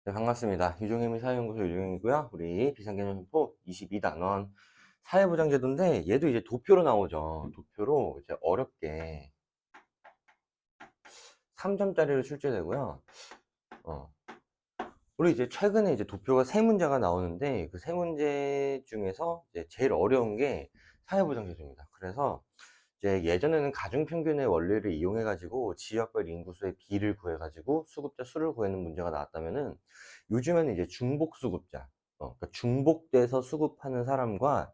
네, 반갑습니다. 유종의미 사회연구소 유종이고요. 우리 비상개념선포 22단원 사회보장제도인데 얘도 이제 도표로 나오죠. 도표로 이제 어렵게 3점짜리로 출제되고요. 어, 우리 이제 최근에 이제 도표가 세 문제가 나오는데 그 세 문제 중에서 이제 제일 어려운 게 사회보장제도입니다. 그래서 이제 예전에는 가중평균의 원리를 이용해 가지고 지역별 인구수의 비를 구해 가지고 수급자 수를 구하는 문제가 나왔다면은 요즘에는 이제 중복수급자, 그러니까 중복돼서 수급하는 사람과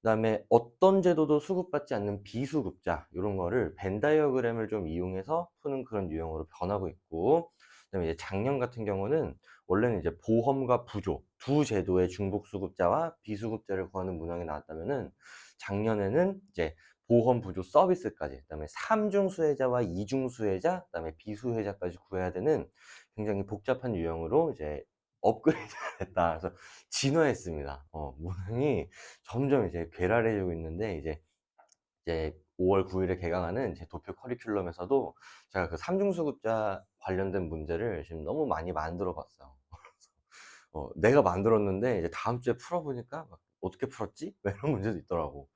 그다음에 어떤 제도도 수급받지 않는 비수급자, 이런 거를 벤 다이어그램을 좀 이용해서 푸는 그런 유형으로 변하고 있고, 그다음에 이제 작년 같은 경우는 원래는 이제 보험과 부조 두 제도의 중복수급자와 비수급자를 구하는 문항이 나왔다면은 작년에는 이제 보험 부조 서비스까지, 그다음에 3중 수혜자와 2중 수혜자, 그다음에 비수혜자까지 구해야 되는 굉장히 복잡한 유형으로 이제 업그레이드가 됐다. 그래서 진화했습니다. 문항이 점점 이제 괴랄해지고 있는데, 이제 5월 9일에 개강하는 제 도표 커리큘럼에서도 제가 그 3중 수급자 관련된 문제를 지금 너무 많이 만들어 봤어요. 내가 만들었는데 이제 다음 주에 풀어보니까 막 어떻게 풀었지? 이런 문제도 있더라고.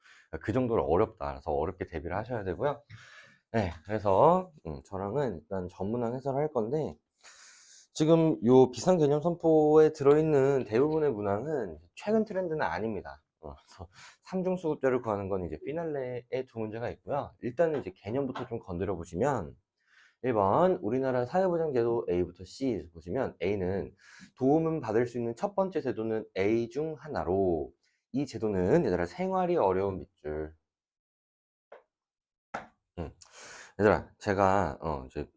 그 정도로 어렵다. 그래서 어렵게 대비를 하셔야 되고요. 네, 그래서 저랑은 일단 전문항 해설을 할 건데, 지금 요 비상개념 선포에 들어있는 대부분의 문항은 최근 트렌드는 아닙니다. 그래서 3중 수급자를 구하는 건 이제 피날레에 두 문제가 있고요. 일단은 이제 개념부터 좀 건드려 보시면, 1번 우리나라 사회보장제도 A부터 C 보시면, A는 도움을 받을 수 있는 첫 번째 제도는 A 중 하나로, 이 제도는 얘들아 생활이 어려운 밑줄. 음. 얘들아, 제가 이제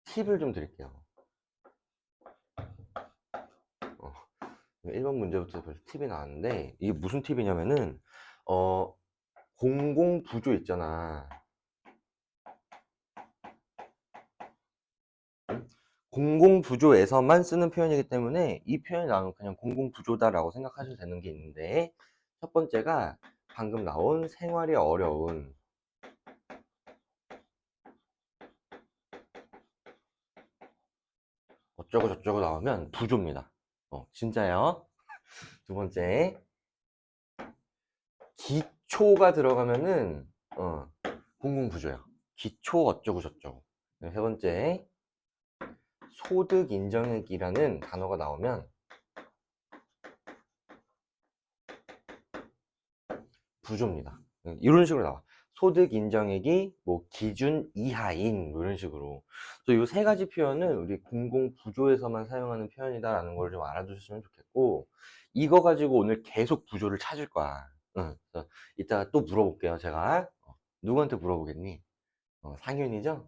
팁을 좀 드릴게요. 1번 문제부터 벌써 팁이 나왔는데, 이게 무슨 팁이냐면은 공공부조 있잖아. 공공부조에서만 쓰는 표현이기 때문에 이 표현이 나오면 그냥 공공부조다라고 생각하셔도 되는 게 있는데, 첫 번째가 방금 나온 생활이 어려운, 어쩌고 저쩌고 나오면 부조입니다. 진짜요. 두 번째, 기초가 들어가면은 공공부조야. 기초 어쩌고 저쩌고. 세 번째, 소득 인정액이라는 단어가 나오면 부조입니다. 이런 식으로 나와. 소득 인정액이 뭐 기준 이하인, 뭐 이런 식으로. 그래서 이 세 가지 표현은 우리 공공 부조에서만 사용하는 표현이다라는 걸 좀 알아두셨으면 좋겠고, 이거 가지고 오늘 계속 부조를 찾을 거야. 응. 그래서 이따가 또 물어볼게요. 제가 누구한테 물어보겠니? 상윤이죠?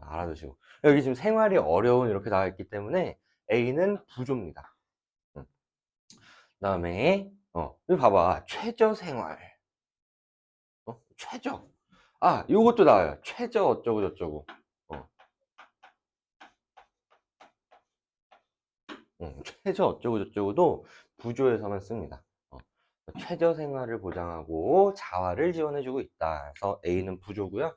알아두시고, 여기 지금 생활이 어려운 이렇게 나와 있기 때문에 A는 부조입니다. 응. 그다음에 여기 봐봐, 최저 생활. 최저. 요것도 나와요. 최저 어쩌고 저쩌고. 어, 최저 어쩌고 저쩌고도 부조에서만 씁니다. 최저 생활을 보장하고 자활을 지원해주고 있다. 그래서 A는 부조고요.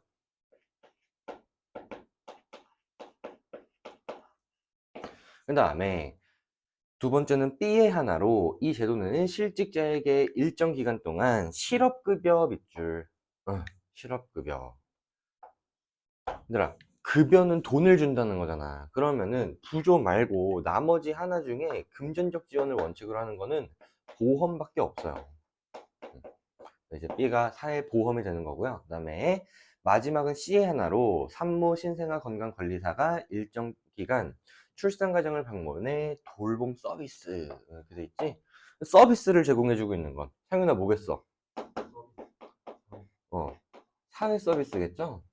그 다음에 두 번째는 B의 하나로, 이 제도는 실직자에게 일정 기간 동안 실업급여 밑줄. 실업급여. 얘들아, 급여는 돈을 준다는 거잖아. 그러면은 부조 말고 나머지 하나 중에 금전적 지원을 원칙으로 하는 거는 보험밖에 없어요. 이제 B가 사회보험이 되는 거고요. 그 다음에 마지막은 C의 하나로, 산모 신생아 건강관리사가 일정 기간 출산 과정을 방문해 돌봄 서비스, 이렇게 돼 있지. 서비스를 제공해주고 있는 건 상윤아 뭐겠어? 어, 사회 서비스겠죠?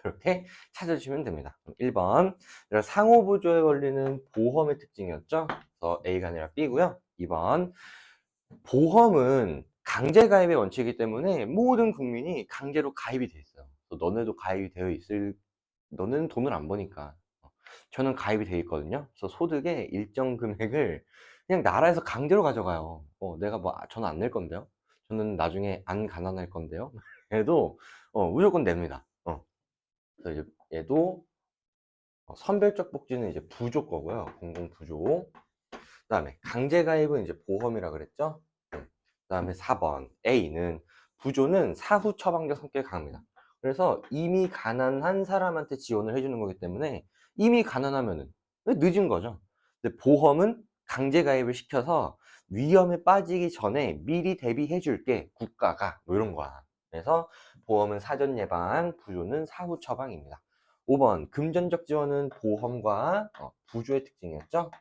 이렇게 찾아주시면 됩니다. 1번 상호보조에 걸리는 보험의 특징이었죠? 그래서 A가 아니라 B고요. 2번 보험은 강제 가입의 원칙이기 때문에 모든 국민이 강제로 가입이 돼 있어요. 그래서 너네도 가입이 되어 있을, 너는 돈을 안 버니까. 저는 가입이 되어 있거든요. 그래서 소득의 일정 금액을 그냥 나라에서 강제로 가져가요. 내가 뭐 저는 안 낼 건데요. 저는 나중에 안 가난할 건데요. 그래도 무조건 냅니다. 그래서 이제 얘도 선별적 복지는 이제 부조 거고요. 공공부조. 그다음에 강제가입은 이제 보험이라 그랬죠. 그다음에 4번 A는 부조는 사후 처방적 성격이 강합니다. 그래서 이미 가난한 사람한테 지원을 해주는 거기 때문에 이미 가난하면은 늦은 거죠. 근데 보험은 강제가입을 시켜서 위험에 빠지기 전에 미리 대비해 줄게 국가가 뭐 이런 거야. 그래서 보험은 사전 예방, 부조는 사후 처방입니다. 5번 금전적 지원은 보험과 부조의 특징이었죠.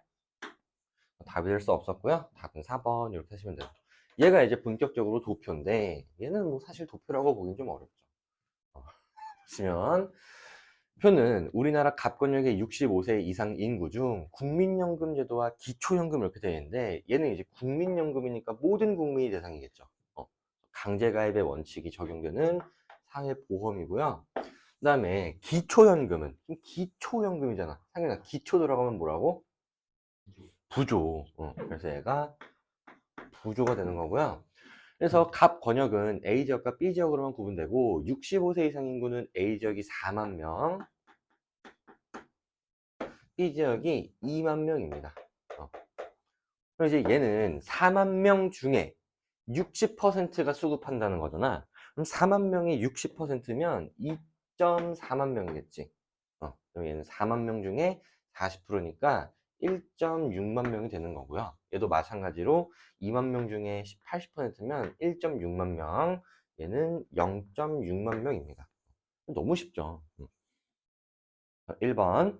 답이 될 수 없었고요. 답은 4번 이렇게 하시면 돼요. 얘가 이제 본격적으로 도표인데 얘는 뭐 사실 도표라고 보긴 좀 어렵죠. 보시면 표는 우리나라 갑권역의 65세 이상 인구 중 국민연금 제도와 기초연금 이렇게 되어 있는데 얘는 이제 국민연금이니까 모든 국민이 대상이겠죠. 강제가입의 원칙이 적용되는 사회보험이고요. 그 다음에 기초연금은 기초연금이잖아. 상현아 기초 들어가면 뭐라고? 부조. 그래서 얘가 부조가 되는 거고요. 그래서 갑 권역은 A 지역과 B 지역으로만 구분되고 65세 이상 인구는 A 지역이 4만 명, B 지역이 2만 명입니다. 그래서 이제 얘는 4만 명 중에 60%가 수급한다는 거잖아. 그럼 4만 명이 60%면 2.4만 명이겠지. 그럼 얘는 4만 명 중에 40%니까 1.6만 명이 되는 거고요. 얘도 마찬가지로 2만 명 중에 80%면 1.6만 명, 얘는 0.6만 명입니다. 너무 쉽죠. 1번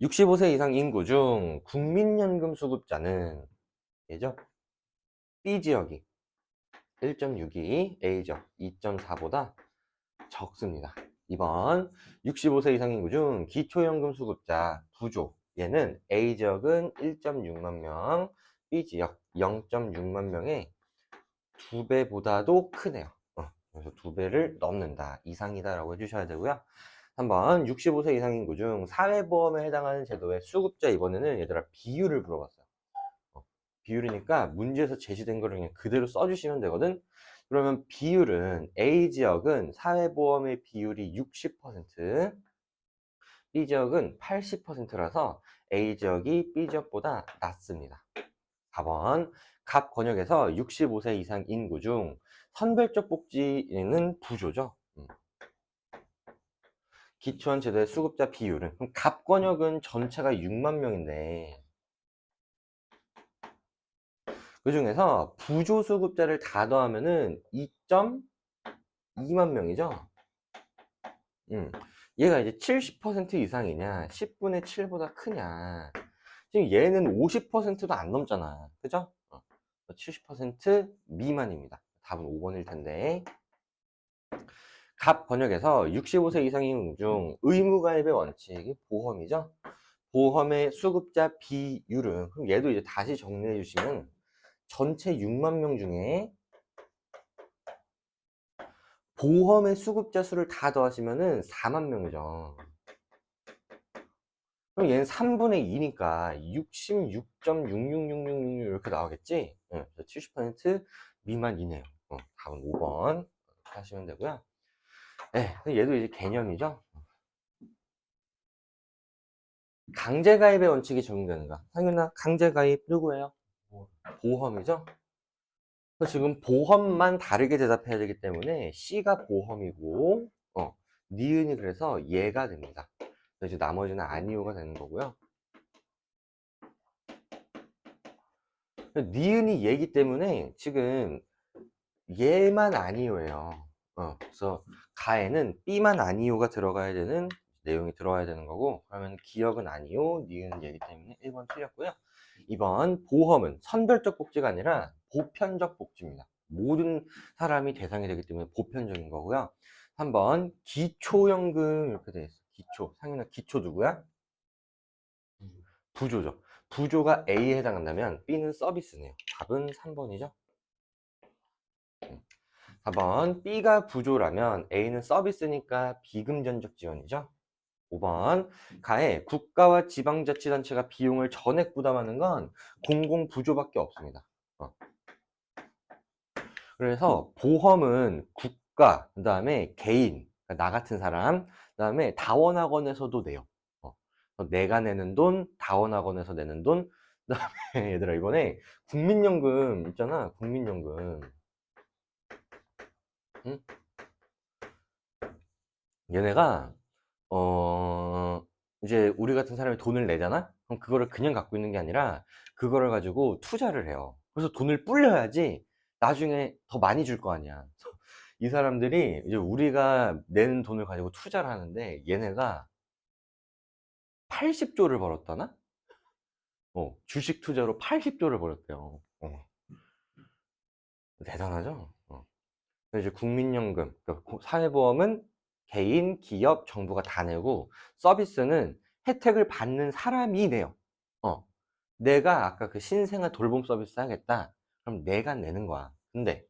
65세 이상 인구 중 국민연금 수급자는 얘죠. B 지역이 1.62, A 지역 2.4보다 적습니다. 2번 65세 이상 인구 중 기초연금 수급자 부조 얘는 A 지역은 1.6만 명, B 지역 0.6만 명의 2배보다도 크네요. 그래서 2배를 넘는다, 이상이다 라고 해주셔야 되고요. 한번 65세 이상 인구 중 사회보험에 해당하는 제도의 수급자, 이번에는 얘들아 비율을 물어봤어요. 비율이니까 문제에서 제시된 거를 그냥 그대로 써주시면 되거든. 그러면 비율은 A 지역은 사회보험의 비율이 60%, B 지역은 80%라서 A 지역이 B 지역보다 낮습니다. 4번 갑 권역에서 65세 이상 인구 중 선별적 복지는 부조죠. 기초한 제도의 수급자 비율은, 그럼 갑 권역은 전체가 6만 명인데 그 중에서 부조 수급자를 다 더하면은 2.2만 명이죠. 얘가 이제 70% 이상이냐 10분의 7보다 크냐. 지금 얘는 50%도 안 넘잖아, 그죠? 70% 미만입니다. 답은 5번일 텐데. 갑 번역에서 65세 이상인 중 의무가입의 원칙이 보험이죠. 보험의 수급자 비율은, 그럼 얘도 이제 다시 정리해 주시면 전체 6만 명 중에 보험의 수급자 수를 다 더하시면은 4만 명이죠. 그럼 얘는 3분의 2니까 66.66666 이렇게 나오겠지? 70% 미만이네요. 답은 5번 하시면 되고요. 네, 얘도 이제 개념이죠. 강제가입의 원칙이 적용되는가? 상윤아, 강제가입 누구예요? 보험이죠? 그래서 지금 보험만 다르게 대답해야 되기 때문에 C가 보험이고, 니은이 그래서 얘가 됩니다. 그래서 이제 나머지는 아니오가 되는 거고요. 니은이 얘기 때문에 지금 얘만 아니오예요. 그래서 가에는 B만 아니오가 들어가야 되는 내용이 들어가야 되는 거고, 그러면 기억은 아니오, 니은 얘기 때문에 1번 틀렸고요. 2번 보험은 선별적 복지가 아니라 보편적 복지입니다. 모든 사람이 대상이 되기 때문에 보편적인 거고요. 3번 기초연금 이렇게 돼 있어. 기초. 상윤아 기초 누구야? 부조죠. 부조가 A에 해당한다면 B는 서비스네요. 답은 3번이죠. 4번 B가 부조라면 A는 서비스니까 비금전적 지원이죠. 5번 가에 국가와 지방자치단체가 비용을 전액 부담하는 건 공공부조밖에 없습니다. 그래서 보험은 국가, 그 다음에 개인, 그러니까 나 같은 사람, 그 다음에 다원학원에서도 내요. 내가 내는 돈, 다원학원에서 내는 돈, 그 다음에 얘들아 이번에 국민연금 있잖아. 국민연금. 응? 얘네가 이제 우리 같은 사람이 돈을 내잖아? 그럼 그거를 그냥 갖고 있는 게 아니라 그거를 가지고 투자를 해요. 그래서 돈을 불려야지 나중에 더 많이 줄 거 아니야. 이 사람들이 이제 우리가 내는 돈을 가지고 투자를 하는데 얘네가 80조를 벌었다나? 주식 투자로 80조를 벌었대요. 대단하죠? 이제 국민연금, 그러니까 사회보험은 개인, 기업, 정부가 다 내고 서비스는 혜택을 받는 사람이 내요. 내가 아까 그 신생아 돌봄 서비스 하겠다. 그럼 내가 내는 거야. 근데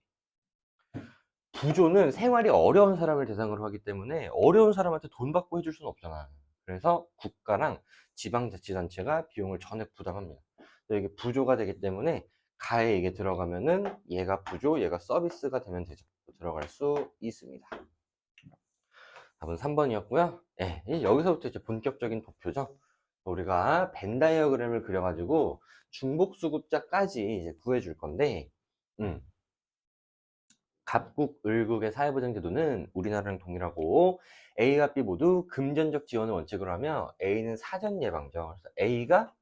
부조는 생활이 어려운 사람을 대상으로 하기 때문에 어려운 사람한테 돈 받고 해줄 수는 없잖아. 그래서 국가랑 지방자치단체가 비용을 전액 부담합니다. 이게 부조가 되기 때문에 가에 이게 들어가면은 얘가 부조, 얘가 서비스가 되면 되죠. 들어갈 수 있습니다. 답은 3번이었고요. 네, 여기서부터 이제 본격적인 도표죠. 우리가 벤 다이어그램을 그려가지고 중복수급자까지 이제 구해줄 건데, 갑국, 을국의 사회보장제도는 우리나라랑 동일하고 A와 B 모두 금전적 지원을 원칙으로 하며 A는 사전 예방적, 그래서 A가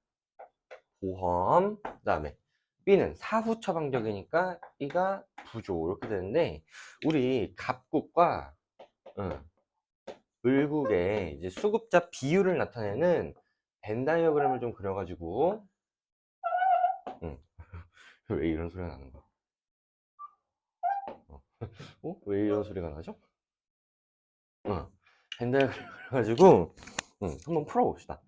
보험, 그 다음에 B는 사후 처방적이니까 B가 부조 이렇게 되는데 우리 갑국과 을국의 이제 수급자 비율을 나타내는 벤 다이어그램을 좀 그려가지고 왜 이런 소리가 나는 거야? 왜 이런 소리가 나죠? 벤 다이어그램 그려가지고 한번 풀어봅시다.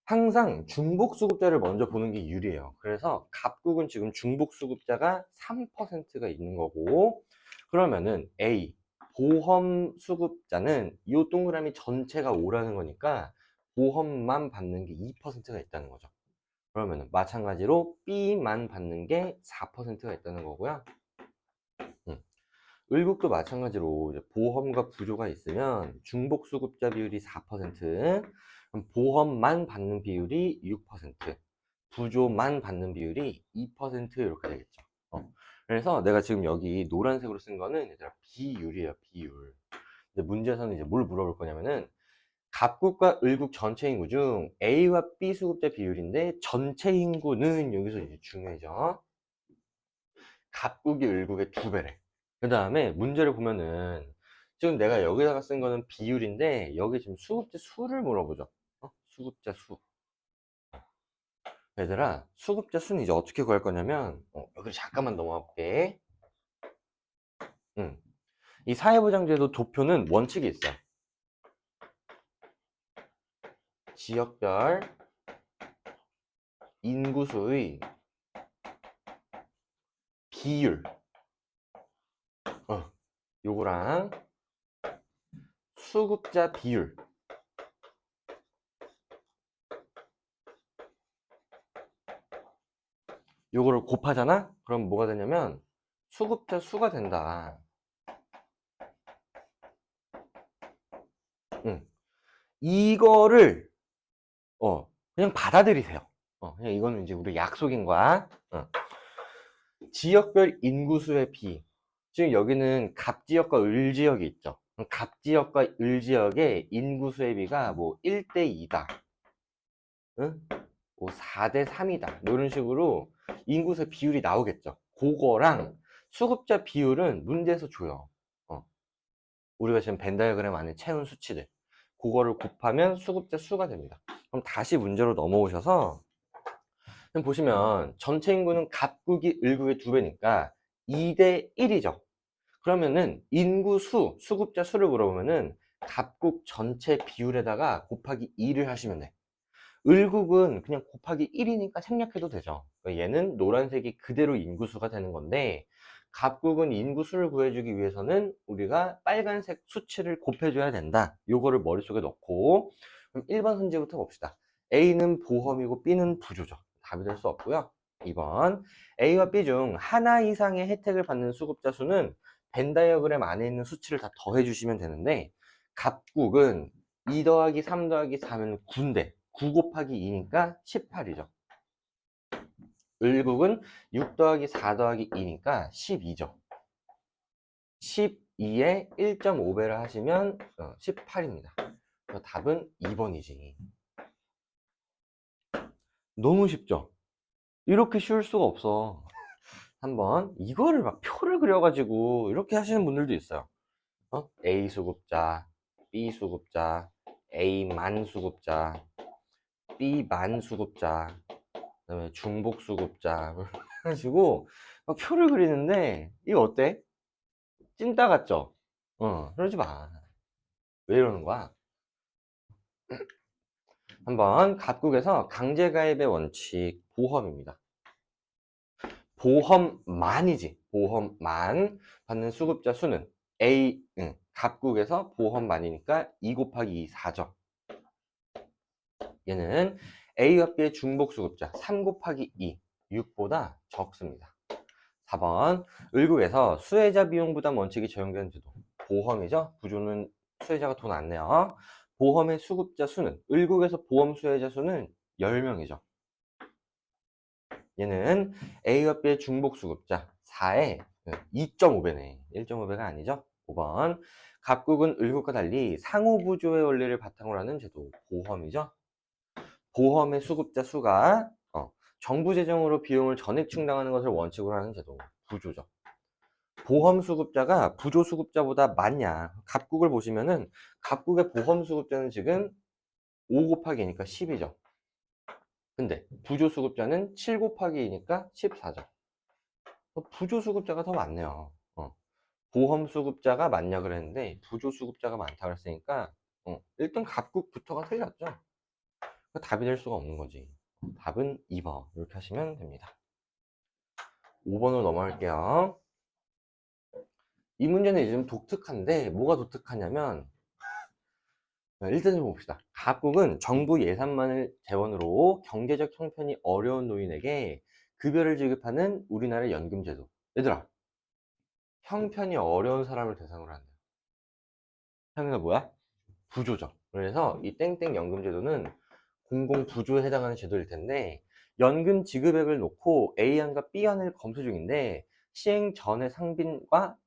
항상 중복수급자를 먼저 보는 게 유리해요. 그래서 갑국은 지금 중복수급자가 3%가 있는 거고 그러면은 A 보험 수급자는 이 동그라미 전체가 5라는 거니까 보험만 받는 게 2%가 있다는 거죠. 그러면은 마찬가지로 B만 받는 게 4%가 있다는 거고요. 을국도 마찬가지로 이제 보험과 부조가 있으면 중복수급자 비율이 4%, 그럼 보험만 받는 비율이 6%, 부조만 받는 비율이 2% 이렇게 되겠죠. 그래서 내가 지금 여기 노란색으로 쓴 거는 얘들아 비율이에요, 비율. 근데 문제에서는 이제 뭘 물어볼 거냐면은 갑국과 을국 전체 인구 중 A와 B 수급자 비율인데 전체 인구는 여기서 이제 중요해져. 갑국이 을국의 2배래. 그 다음에 문제를 보면은 지금 내가 여기다가 쓴 거는 비율인데 여기 지금 수급자 수를 물어보죠. 수급자 수. 얘들아, 수급자 수는 이제 어떻게 구할 거냐면 여기 잠깐만 넘어가 볼게. 이 사회보장제도 도표는 원칙이 있어. 지역별 인구수의 비율. 요거랑 수급자 비율. 요거를 곱하잖아? 그럼 뭐가 되냐면 수급자 수가 된다. 이거를 그냥 받아들이세요. 그냥 이거는 이제 우리 약속인 거야. 지역별 인구수의 비. 지금 여기는 갑지역과 을지역이 있죠. 그럼 갑지역과 을지역의 인구수의 비가 뭐 1대 2다. 응? 뭐 4대 3이다. 뭐 이런 식으로 인구수의 비율이 나오겠죠. 그거랑 수급자 비율은 문제에서 줘요. 우리가 지금 벤 다이어그램 안에 채운 수치들. 그거를 곱하면 수급자 수가 됩니다. 그럼 다시 문제로 넘어오셔서 보시면 전체 인구는 갑국이 을국의 2배니까 2대 1이죠. 그러면은 인구수, 수급자 수를 물어보면은 갑국 전체 비율에다가 곱하기 2를 하시면 돼. 을국은 그냥 곱하기 1이니까 생략해도 되죠. 그러니까 얘는 노란색이 그대로 인구수가 되는 건데 갑국은 인구수를 구해주기 위해서는 우리가 빨간색 수치를 곱해줘야 된다. 요거를 머릿속에 넣고 그럼 1번 문제부터 봅시다. A는 보험이고 B는 부조죠. 답이 될 수 없고요. 2번 A와 B 중 하나 이상의 혜택을 받는 수급자 수는 벤 다이어그램 안에 있는 수치를 다 더해 주시면 되는데 갑국은 2 더하기 3 더하기 4면 9인데 9 곱하기 2니까 18이죠. 을국은 6 더하기 4 더하기 2니까 12죠. 12에 1.5배를 하시면 18입니다. 답은 2번이지. 너무 쉽죠? 이렇게 쉬울 수가 없어. 한번 이거를 막 표를 그려가지고 이렇게 하시는 분들도 있어요. A 수급자, B 수급자, A 만 수급자, B 만 수급자, 그다음에 중복 수급자 해가지고 막 표를 그리는데 이거 어때? 찐따 같죠? 그러지 마. 왜 이러는 거야? 한번 갑국에서 강제가입의 원칙 보험입니다. 보험만이지. 보험만 받는 수급자 수는 A, 갑국에서 보험만이니까 2 곱하기 2, 4죠. 얘는 A와 B의 중복 수급자 3 곱하기 2, 6보다 적습니다. 4번 을국에서 수혜자 비용 부담 원칙이 적용되는 제도. 보험이죠. 부조는 수혜자가 돈 안 내요. 보험의 수급자 수는 을국에서 보험 수혜자 수는 10명이죠. 얘는 A와 B의 중복 수급자 4에 2.5배네. 1.5배가 아니죠. 5번 갑국은 을국과 달리 상호부조의 원리를 바탕으로 하는 제도. 보험이죠. 보험의 수급자 수가 정부 재정으로 비용을 전액 충당하는 것을 원칙으로 하는 제도. 부조죠. 보험 수급자가 부조 수급자보다 많냐. 갑국을 보시면은 갑국의 보험 수급자는 지금 5 곱하기 2니까 10이죠. 근데 부조 수급자는 7 곱하기 2니까 14죠. 부조 수급자가 더 많네요. 보험 수급자가 많냐 그랬는데 부조 수급자가 많다 그랬으니까 일단 갑국부터가 틀렸죠. 답이 될 수가 없는 거지. 답은 2번 이렇게 하시면 됩니다. 5번으로 넘어갈게요. 이 문제는 요즘 독특한데 뭐가 독특하냐면 일단 좀 봅시다. 각국은 정부 예산만을 재원으로 경제적 형편이 어려운 노인에게 급여를 지급하는 우리나라의 연금제도. 얘들아, 형편이 어려운 사람을 대상으로 한대요. 형이가 뭐야? 부조죠. 그래서 이 땡땡 연금제도는 공공부조에 해당하는 제도일 텐데 연금 지급액을 놓고 A안과 B안을 검토 중인데 시행 전의 상빈과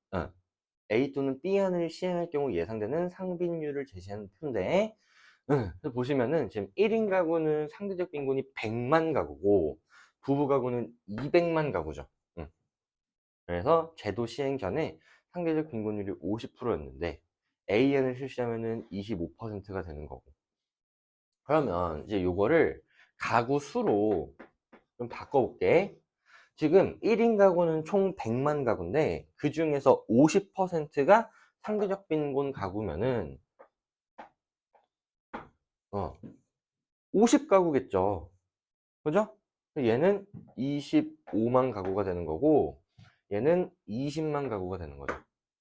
A 또는 B안을 시행할 경우 예상되는 상빈율을 제시하는 표인데 그래서 보시면은 지금 1인 가구는 상대적 빈곤이 100만 가구고 부부 가구는 200만 가구죠. 그래서 제도 시행 전에 상대적 빈곤율이 50%였는데 AN을 실시하면은 25%가 되는 거고. 그러면 이제 요거를 가구 수로 좀 바꿔볼게. 지금 1인 가구는 총 100만 가구인데 그 중에서 50%가 상대적 빈곤 가구면은 50가구겠죠. 그죠? 얘는 25만 가구가 되는 거고 얘는 20만 가구가 되는 거죠.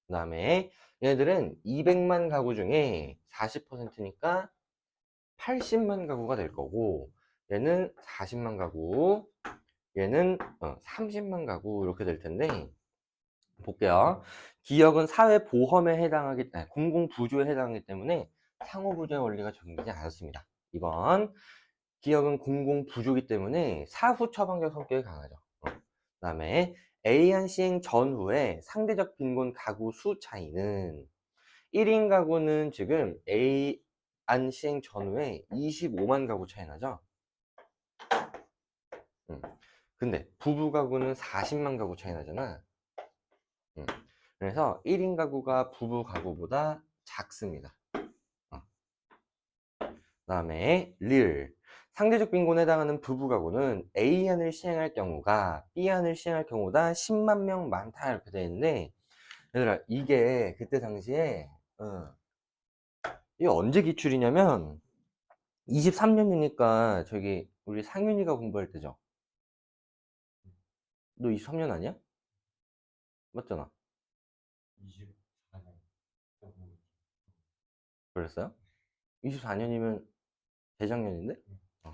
그 다음에 얘네들은 200만 가구 중에 40%니까 80만 가구가 될 거고 얘는 40만 가구 얘는 30만 가구 이렇게 될 텐데 볼게요. 기업은 사회보험에 해당하기 공공부조에 해당하기 때문에 상호부조의 원리가 적용되지 않았습니다. 2번 기업은 공공부조이기 때문에 사후 처방적 성격이 강하죠. 그 다음에 A안 시행 전후에 상대적 빈곤 가구 수 차이는 1인 가구는 지금 A안 시행 전후에 25만 가구 차이 나죠. 근데 부부 가구는 40만 가구 차이 나잖아. 그래서 1인 가구가 부부 가구보다 작습니다. 그 다음에 릴 상대적 빈곤에 해당하는 부부 가구는 A안을 시행할 경우가 B안을 시행할 경우보다 10만 명 많다 이렇게 되어 있는데 얘들아 이게 그때 당시에 이게 언제 기출이냐면 23년이니까 저기 우리 상윤이가 공부할 때죠. 너 23년 아니야? 맞잖아. 24년. 그랬어요? 24년이면 재작년인데?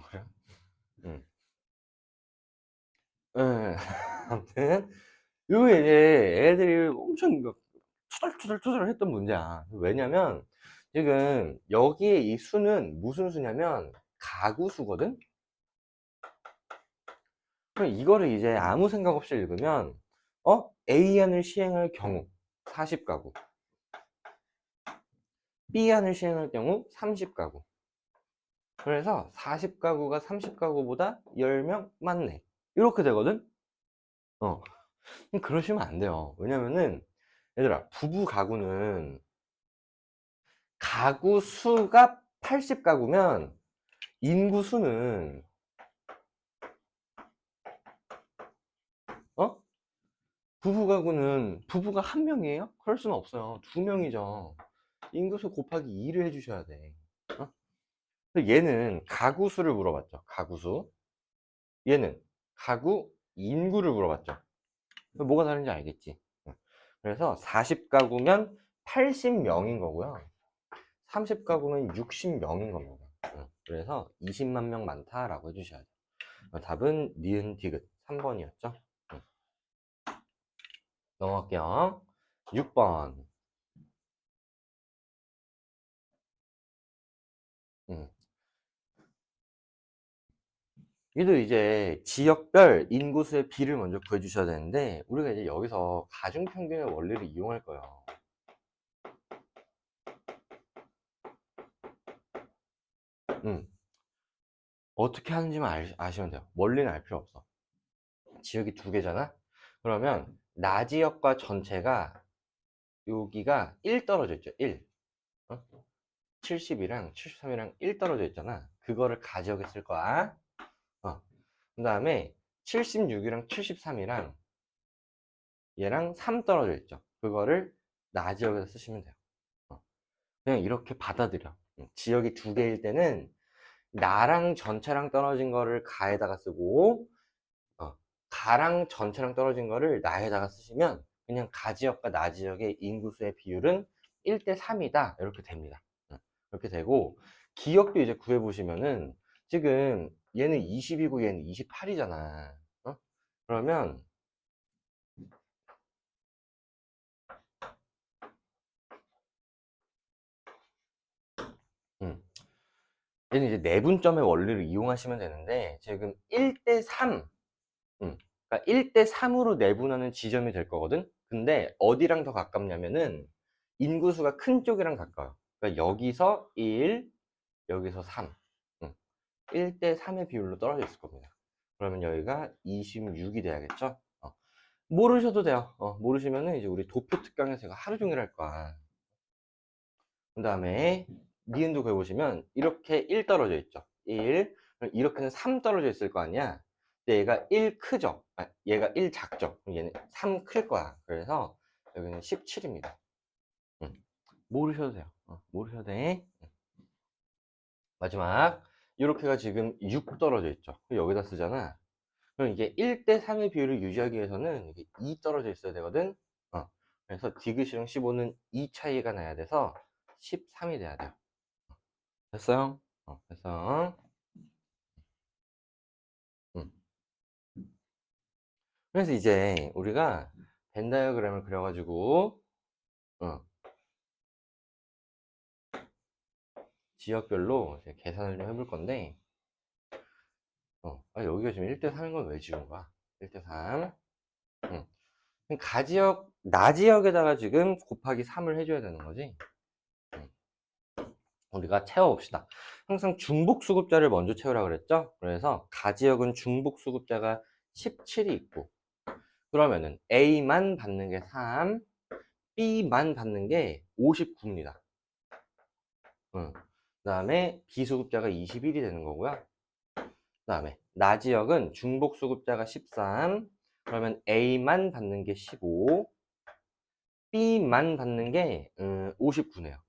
그래요? 응. 예. 아무튼 요 이제 애들이 엄청 투덜투덜 했던 문제야. 왜냐면 지금 여기에 이 수는 무슨 수냐면 가구 수거든? 그럼 이거를 이제 아무 생각 없이 읽으면, A안을 시행할 경우 40가구, B안을 시행할 경우 30가구. 그래서 40가구가 30가구보다 10명 많네. 이렇게 되거든? 어. 그러시면 안 돼요. 왜냐면은, 얘들아, 부부 가구는 가구 수가 80가구면 인구 수는, 어? 부부 가구는 부부가 한 명이에요? 그럴 수는 없어요. 두 명이죠. 인구수 곱하기 2를 해주셔야 돼. 어? 근데 얘는 가구 수를 물어봤죠. 가구 수. 얘는 가구 인구를 물어봤죠. 뭐가 다른지 알겠지? 그래서 40가구면 80명인 거고요. 30가구면 60명인 겁니다. 그래서 20만 명 많다라고 해주셔야 돼요. 답은 니은 디귿 3번이었죠. 넘어갈게요. 6번. 얘도 이제 지역별 인구수의 비를 먼저 구해주셔야 되는데, 우리가 이제 여기서 가중평균의 원리를 이용할 거예요. 어떻게 하는지만 아시면 돼요. 원리는 알 필요 없어. 지역이 두 개잖아? 그러면 나지역과 전체가 여기가 1 떨어져 있죠. 1. 70이랑 73이랑 1 떨어져 있잖아. 그거를 가지역에 쓸 거야. 그 다음에 76이랑 73이랑 얘랑 3 떨어져 있죠. 그거를 나지역에서 쓰시면 돼요. 그냥 이렇게 받아들여. 지역이 두 개일 때는 나랑 전체랑 떨어진 거를 가에다가 쓰고, 가랑 전체랑 떨어진 거를 나에다가 쓰시면 그냥 가지역과 나지역의 인구수의 비율은 1대 3이다 이렇게 됩니다. 이렇게 되고, 기역도 이제 구해보시면은 지금 얘는 20이고 얘는 28이잖아. 그러면 얘는 이제 내분점의 원리를 이용하시면 되는데, 지금 1대 3, 그러니까 1대 3으로 내분하는 지점이 될 거거든? 근데 어디랑 더 가깝냐면은 인구수가 큰 쪽이랑 가까워요. 그러니까 여기서 1, 여기서 3. 1대 3의 비율로 떨어져 있을 겁니다. 그러면 여기가 26이 돼야겠죠? 모르셔도 돼요. 모르시면은 이제 우리 도표 특강에서 제가 하루 종일 할 거야. 그 다음에 니은도 그려보시면 이렇게 1 떨어져 있죠. 1. 이렇게는 3 떨어져 있을 거 아니야. 근데 얘가 1 크죠. 얘가 1 작죠. 그럼 얘는 3 클 거야. 그래서 여기는 17입니다. 모르셔도 돼요. 모르셔도 돼. 마지막 이렇게가 지금 6 떨어져 있죠. 여기다 쓰잖아. 그럼 이게 1대 3의 비율을 유지하기 위해서는 이게 2 떨어져 있어야 되거든. 그래서 디귿이랑 15는 2 차이가 나야 돼서 13이 돼야 돼요. 됐어요? 됐어. 음. 그래서 이제 우리가 벤 다이어그램을 그려가지고 지역별로 이제 계산을 좀 해볼 건데, 여기가 지금 1대 3인 건 왜 지운 거야? 1대 3. 가지역, 나지역에다가 지금 곱하기 3을 해줘야 되는 거지. 우리가 채워봅시다. 항상 중복수급자를 먼저 채우라 그랬죠? 그래서 가지역은 중복수급자가 17이 있고, 그러면은 A만 받는 게 3, B만 받는 게 59입니다. 그 다음에 B수급자가 21이 되는 거고요. 그 다음에 나지역은 중복수급자가 13, 그러면 A만 받는 게 15, B만 받는 게 59네요.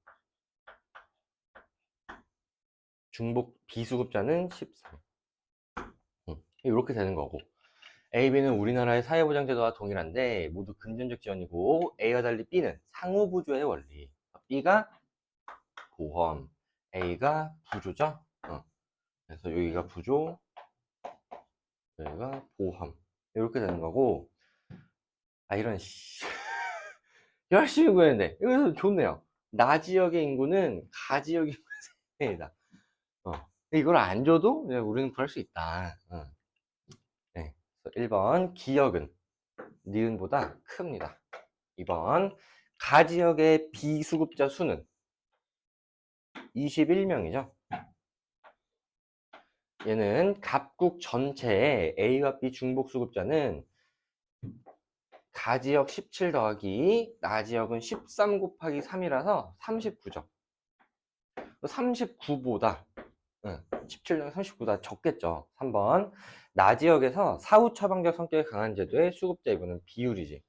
중복 B수급자는 13. 이렇게 되는 거고, A, B는 우리나라의 사회보장제도와 동일한데 모두 금전적 지원이고, A와 달리 B는 상호부조의 원리. B가 보험, A가 부조죠. 그래서 여기가 부조, 여기가 보험. 이렇게 되는 거고, 이런 열심히 구했는데 이거 좋네요. 나지역의 인구는 가지역의 인구입니다. 이걸 안 줘도 우리는 구할 수 있다. 네. 1번 기역은 니은보다 큽니다. 2번 가지역의 비수급자 수는 21명이죠. 얘는 갑국 전체의 A와 B 중복 수급자는 가지역 17 더하기 나지역은 13 곱하기 3이라서 39죠. 39보다 17랑 39보다 적겠죠. 3번 나지역에서 사후 처방적 성격이 강한 제도의 수급자 이거는 비율이지.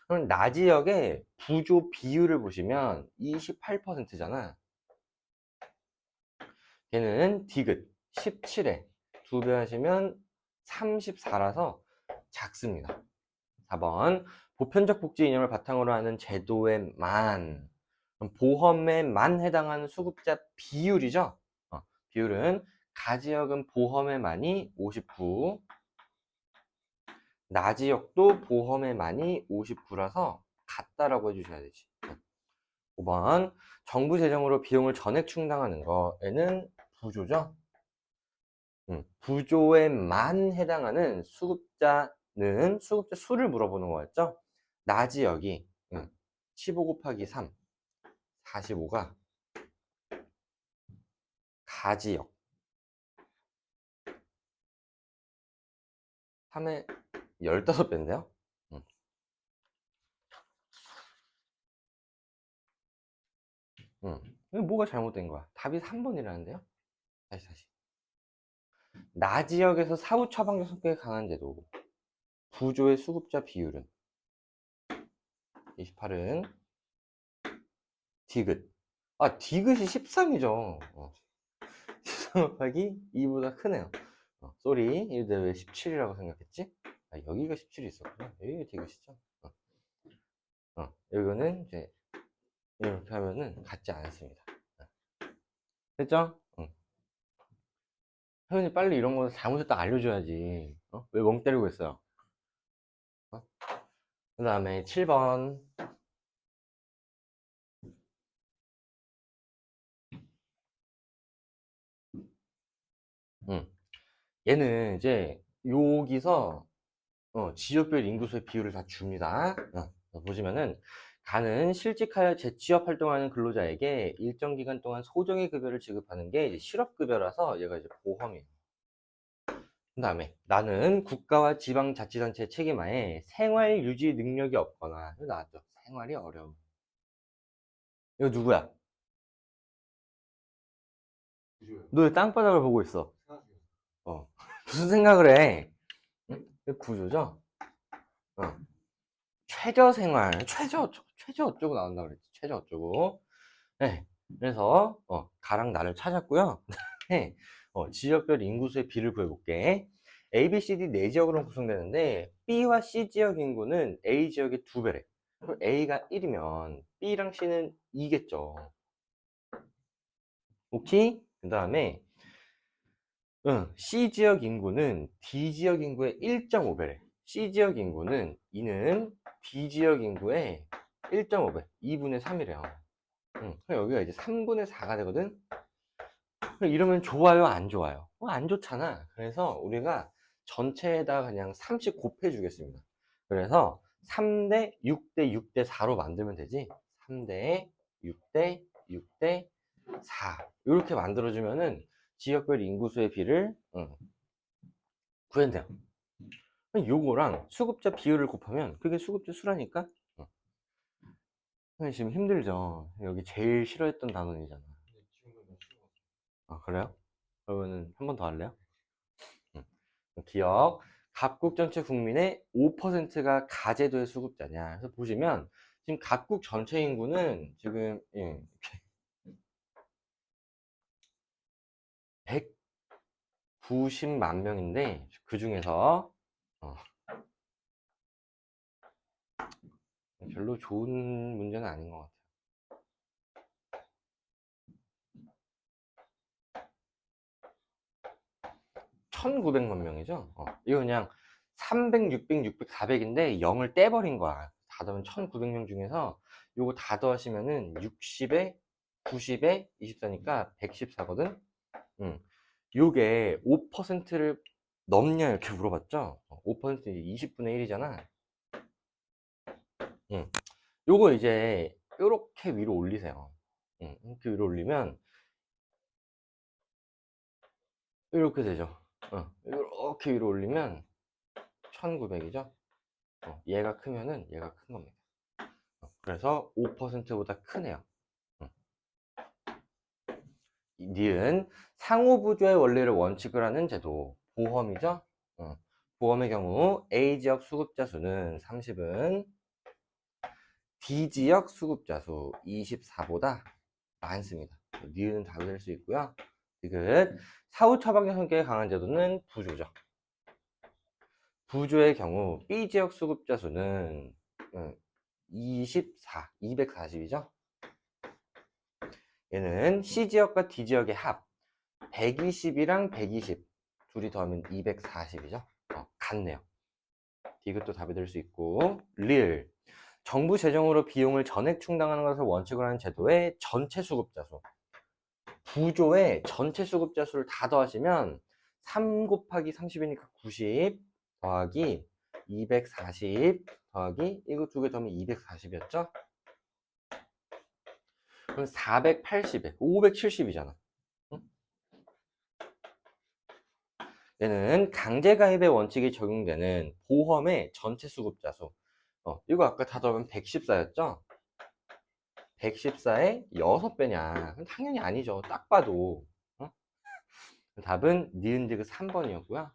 그럼 나지역의 부조 비율을 보시면 28%잖아. 걔는 디귿 17에 2배 하시면 34라서 작습니다. 4번 보편적 복지 이념을 바탕으로 하는 제도에만 보험에만 해당하는 수급자 비율이죠. 비율은 가지역은 보험에만이 59, 나지역도 보험에만이 59라서 같다라고 해주셔야 되지. 5번 정부 재정으로 비용을 전액 충당하는 거에는 부조죠. 부조에만 해당하는 수급자는 수급자 수를 물어보는 거였죠. 나지역이 15 곱하기 3 45가 가지역 3의 15배인데요. 이거 뭐가 잘못된 거야? 답이 3번이라는데요. 다시. 나지역에서 사후 처방적 성격이 강한 제도 부조의 수급자 비율은 28은 디귿. 디귿이 13이죠. 13 곱하기 2보다 크네요. 쏘리. 이때 왜 17이라고 생각했지? 여기가 17이 있었구나. 여기가 디귿이죠. 이거는 이제 이렇게 하면은 같지 않습니다. 됐죠? 혜연이 빨리 이런 거 잘못했다 알려줘야지. 왜 멍 때리고 있어요? 그 다음에 7번. 얘는 이제 여기서 지역별 인구수의 비율을 다 줍니다. 보시면은 가는 실직하여 재취업 활동하는 근로자에게 일정 기간 동안 소정의 급여를 지급하는 게 이제 실업급여라서 얘가 이제 보험이에요. 그 다음에 나는 국가와 지방자치단체 책임하에 생활 유지 능력이 없거나 이거 나왔죠. 생활이 어려움. 이거 누구야? 너 왜 땅바닥을 보고 있어? 무슨 생각을 해? 이거 구조죠? 최저 생활, 최저 어쩌고 나온다 그랬지. 최저 어쩌고. 네. 그래서 가랑 나를 찾았고요. 네. 지역별 인구수의 비를 구해볼게. A, B, C, D 4지역으로 구성되는데 B와 C 지역 인구는 A 지역의 2배래. 그럼 A가 1이면 B랑 C는 2겠죠. 오케이? 그 다음에 C 지역 인구는 D 지역 인구의 1.5배래. C 지역 인구는 이는 D 지역 인구의 1.5배, 2분의 3이래요. 여기가 이제 3분의 4가 되거든. 이러면 좋아요, 안 좋아요? 안 좋잖아. 그래서 우리가 전체에다 그냥 3씩 곱해 주겠습니다. 그래서 3대 6대 6대 4로 만들면 되지. 3대 6대 6대 4 이렇게 만들어주면은 지역별 인구수의 비를 구한대요. 요거랑 수급자 비율을 곱하면 그게 수급자 수라니까. 지금 힘들죠. 여기 제일 싫어했던 단원이잖아. 그래요? 그러면은 한 번 더 할래요? 기억. 각국 전체 국민의 5%가 가제도의 수급자냐. 그래서 보시면 지금 각국 전체 인구는 지금 190만 명인데 그 중에서 별로 좋은 문제는 아닌 것 같아요. 1900만 명이죠. 이거 그냥 300, 600, 600, 400인데 0을 떼버린 거야. 다 더하면 1900명 중에서 요거 다 더하시면은 60에 90에 24니까 114거든. 요게 5%를 넘냐 이렇게 물어봤죠? 5% 이제 20분의 1이잖아. 요거 이제 요렇게 위로 올리세요. 이렇게 위로 올리면 이렇게 되죠. 이렇게 위로 올리면 1900이죠. 얘가 크면은 얘가 큰 겁니다. 그래서 5%보다 크네요. 니은 상호부조의 원리를 원칙을 하는 제도 보험이죠. 보험의 경우 A 지역 수급자 수는 30은 D 지역 수급자 수 24보다 많습니다. 니은은 답이 될 수 있고요. 디귿 사후 처방적 성격이 강한 제도는 부조죠. 부조의 경우 B 지역 수급자 수는 240이죠. 얘는 C 지역과 D 지역의 합 120이랑 120 둘이 더하면 240이죠. 같네요. 디귿도 답이 될 수 있고 리을 정부 재정으로 비용을 전액 충당하는 것을 원칙으로 하는 제도의 전체 수급자 수 부조의 전체 수급자 수를 다 더하시면 3 곱하기 30이니까 90 더하기 240 더하기 이거 두 개 더하면 240이었죠? 그럼 480에 570이잖아. 얘는 강제가입의 원칙이 적용되는 보험의 전체 수급자 수. 이거 아까 다 더하면 114였죠? 114의 6배냐? 당연히 아니죠. 딱 봐도. 답은 니은디귿 3번이었고요.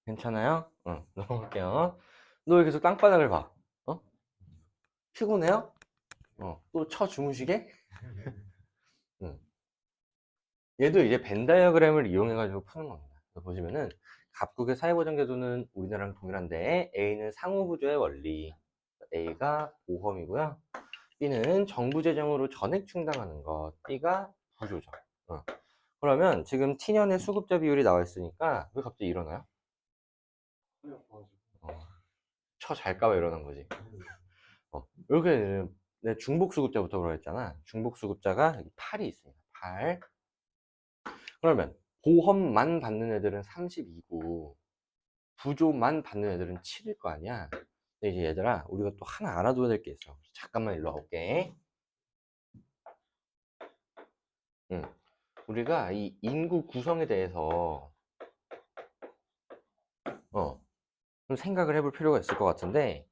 괜찮아요? 넘어갈게요. 너 왜 계속 땅바닥을 봐? 피곤해요? 또 쳐 주무시게? 얘도 이제 벤 다이어그램을 이용해가지고 푸는 겁니다. 보시면은 각국의 사회보장제도는 우리나라랑 동일한데 A는 상호부조의 원리, A가 보험이고요. B는 정부 재정으로 전액 충당하는 것, B가 부조죠. 그러면 지금 T년의 수급자 비율이 나와 있으니까 왜 갑자기 일어나요? 쳐 잘까봐 일어난 거지. 이렇게 내 중복 수급자부터 그러했잖아. 중복 수급자가 여기 8이 있습니다. 8. 그러면 보험만 받는 애들은 32고 부조만 받는 애들은 7일 거 아니야. 근데 이제 얘들아 우리가 또 하나 알아둬야 될 게 있어. 잠깐만 일로 와볼게. 우리가 이 인구 구성에 대해서 좀 생각을 해볼 필요가 있을 것 같은데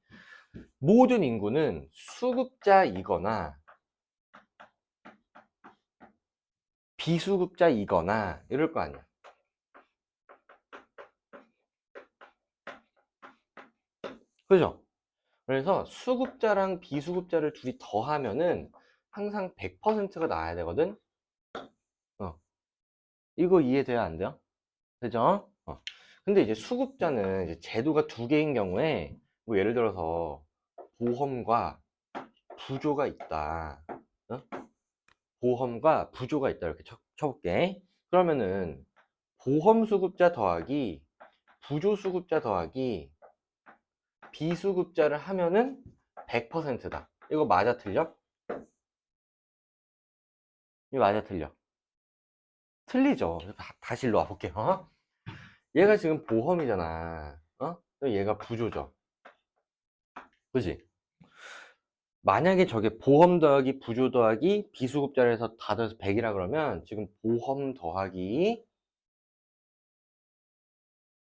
모든 인구는 수급자이거나 비수급자이거나 이럴 거 아니야. 그죠? 그래서 수급자랑 비수급자를 둘이 더하면은 항상 100%가 나와야 되거든. 이거 이해돼야 안 돼요? 그죠? 근데 이제 수급자는 이제 제도가 두 개인 경우에 뭐 예를 들어서 보험과 부조가 있다. 보험과 부조가 있다 이렇게 쳐볼게. 그러면은 보험 수급자 더하기 부조 수급자 더하기 비수급자를 하면은 100%다. 이거 맞아 틀려? 이거 맞아 틀려? 틀리죠. 다시 일로 와볼게요. 얘가 지금 보험이잖아. 얘가 부조죠. 그지? 만약에 저게 보험 더하기 부조 더하기 비수급자를 해서 다 더해서 100이라 그러면 지금 보험 더하기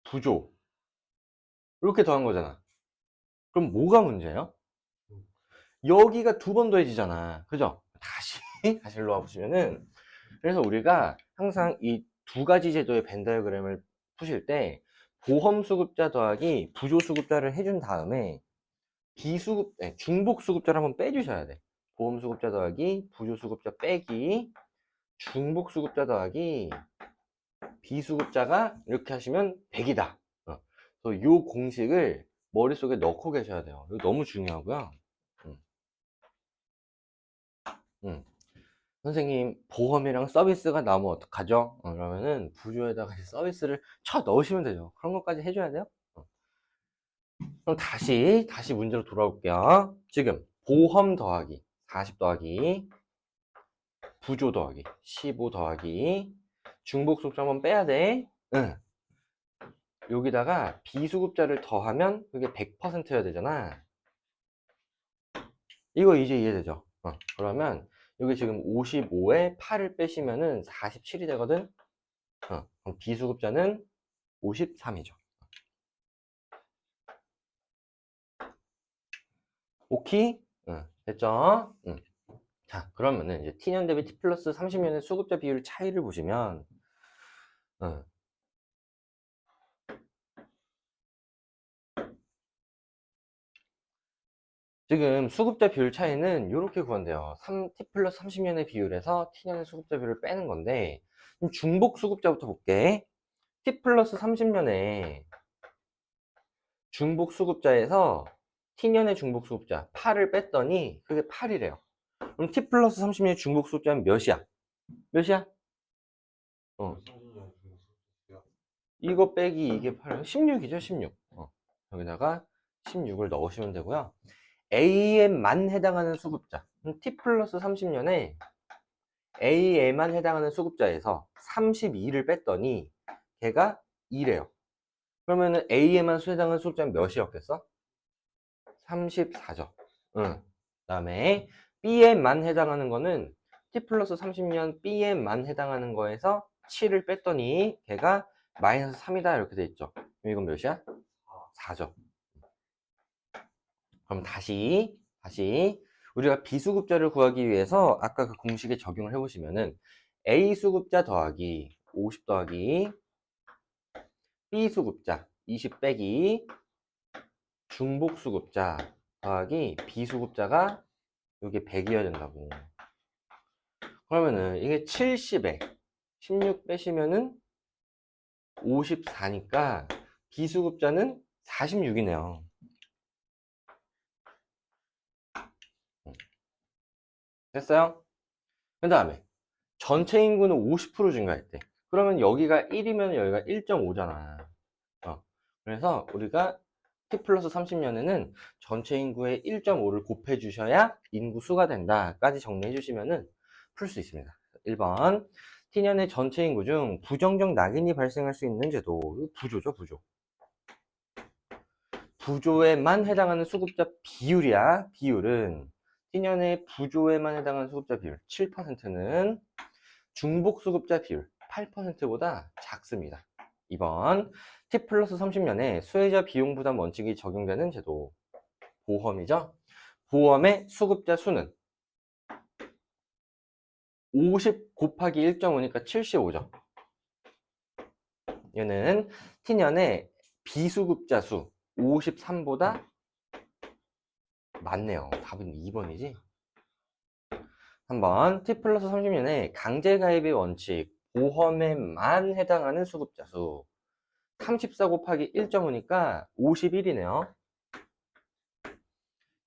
부조 이렇게 더한 거잖아. 그럼 뭐가 문제예요? 여기가 두 번 더해지잖아. 그죠? 다시 일로 와보시면은 그래서 우리가 항상 이 두 가지 제도의 벤 다이어그램을 푸실 때 보험 수급자 더하기 부조 수급자를 해준 다음에 중복 수급자를 한번 빼주셔야 돼. 보험 수급자 더하기 부조 수급자 빼기 중복 수급자 더하기 비수급자가 이렇게 하시면 100이다. 그래서 이 공식을 머릿속에 넣고 계셔야 돼요. 이거 너무 중요하고요. 음. 선생님 보험이랑 서비스가 나오면 어떡하죠? 그러면은 부조에다가 서비스를 쳐 넣으시면 되죠. 그런 것까지 해줘야 돼요. 그럼 다시 문제로 돌아올게요. 지금 보험 더하기 40 더하기 부조 더하기 15 더하기 중복 수급자 한번 빼야 돼. 응. 여기다가 비수급자를 더하면 그게 100%여야 되잖아. 이거 이제 이해되죠? 그러면 여기 지금 55에 8을 빼시면은 47이 되거든? 그럼 비수급자는 53이죠. 오케이? 됐죠? 자, 그러면은 이제 T년 대비 T 플러스 30년의 수급자 비율 차이를 보시면, 지금 수급자 비율 차이는 이렇게 구한대요. T 플러스 30년의 비율에서 T년의 수급자 비율을 빼는 건데, 그럼 중복 수급자부터 볼게. T 플러스 30년에 중복 수급자에서 T년의 중복 수급자 8을 뺐더니 그게 8이래요. 그럼 T 플러스 30년의 중복 수급자는 몇이야? 몇이야? 어. 이거 빼기 이게 8, 16이죠, 16. 여기다가 16을 넣으시면 되고요. A에만 해당하는 수급자. T 플러스 30년에 A에만 해당하는 수급자에서 32를 뺐더니 걔가 2래요. 그러면은 A에만 해당하는 수급자는 몇이었겠어? 34죠. 그 다음에 B에만 해당하는 거는 T 플러스 30년 B에만 해당하는 거에서 7을 뺐더니 걔가 마이너스 3이다 이렇게 돼 있죠. 그럼 이건 몇이야? 4죠. 그럼 다시 우리가 비수급자를 구하기 위해서 아까 그 공식에 적용을 해보시면은 A 수급자 더하기 50 더하기 B 수급자 20 빼기 중복 수급자 더하기 B 수급자가 이게 100이어야 된다고. 그러면은 이게 70에 16 빼시면은 54니까 비수급자는 46이네요. 됐어요? 그 다음에 전체 인구는 50% 증가했대. 그러면 여기가 1이면 여기가 1.5잖아. 그래서 우리가 T 플러스 30년에는 전체 인구의 1.5를 곱해 주셔야 인구 수가 된다까지 정리해 주시면은 풀 수 있습니다. 1번 T년의 전체 인구 중 부정적 낙인이 발생할 수 있는 제도. 부조죠, 부조. 부조에만 해당하는 수급자 비율이야. 비율은 T년의 부조에만 해당하는 수급자 비율 7%는 중복 수급자 비율 8%보다 작습니다. 2번 T 플러스 30년에 수혜자 비용 부담 원칙이 적용되는 제도. 보험이죠. 보험의 수급자 수는 50 곱하기 1.5니까 75죠. 얘는 T년의 비수급자 수 53보다 많네요. 답은 2번이지. 3번 T 플러스 30년에 강제가입의 원칙 보험에만 해당하는 수급자 수 34 곱하기 1.5니까 51이네요.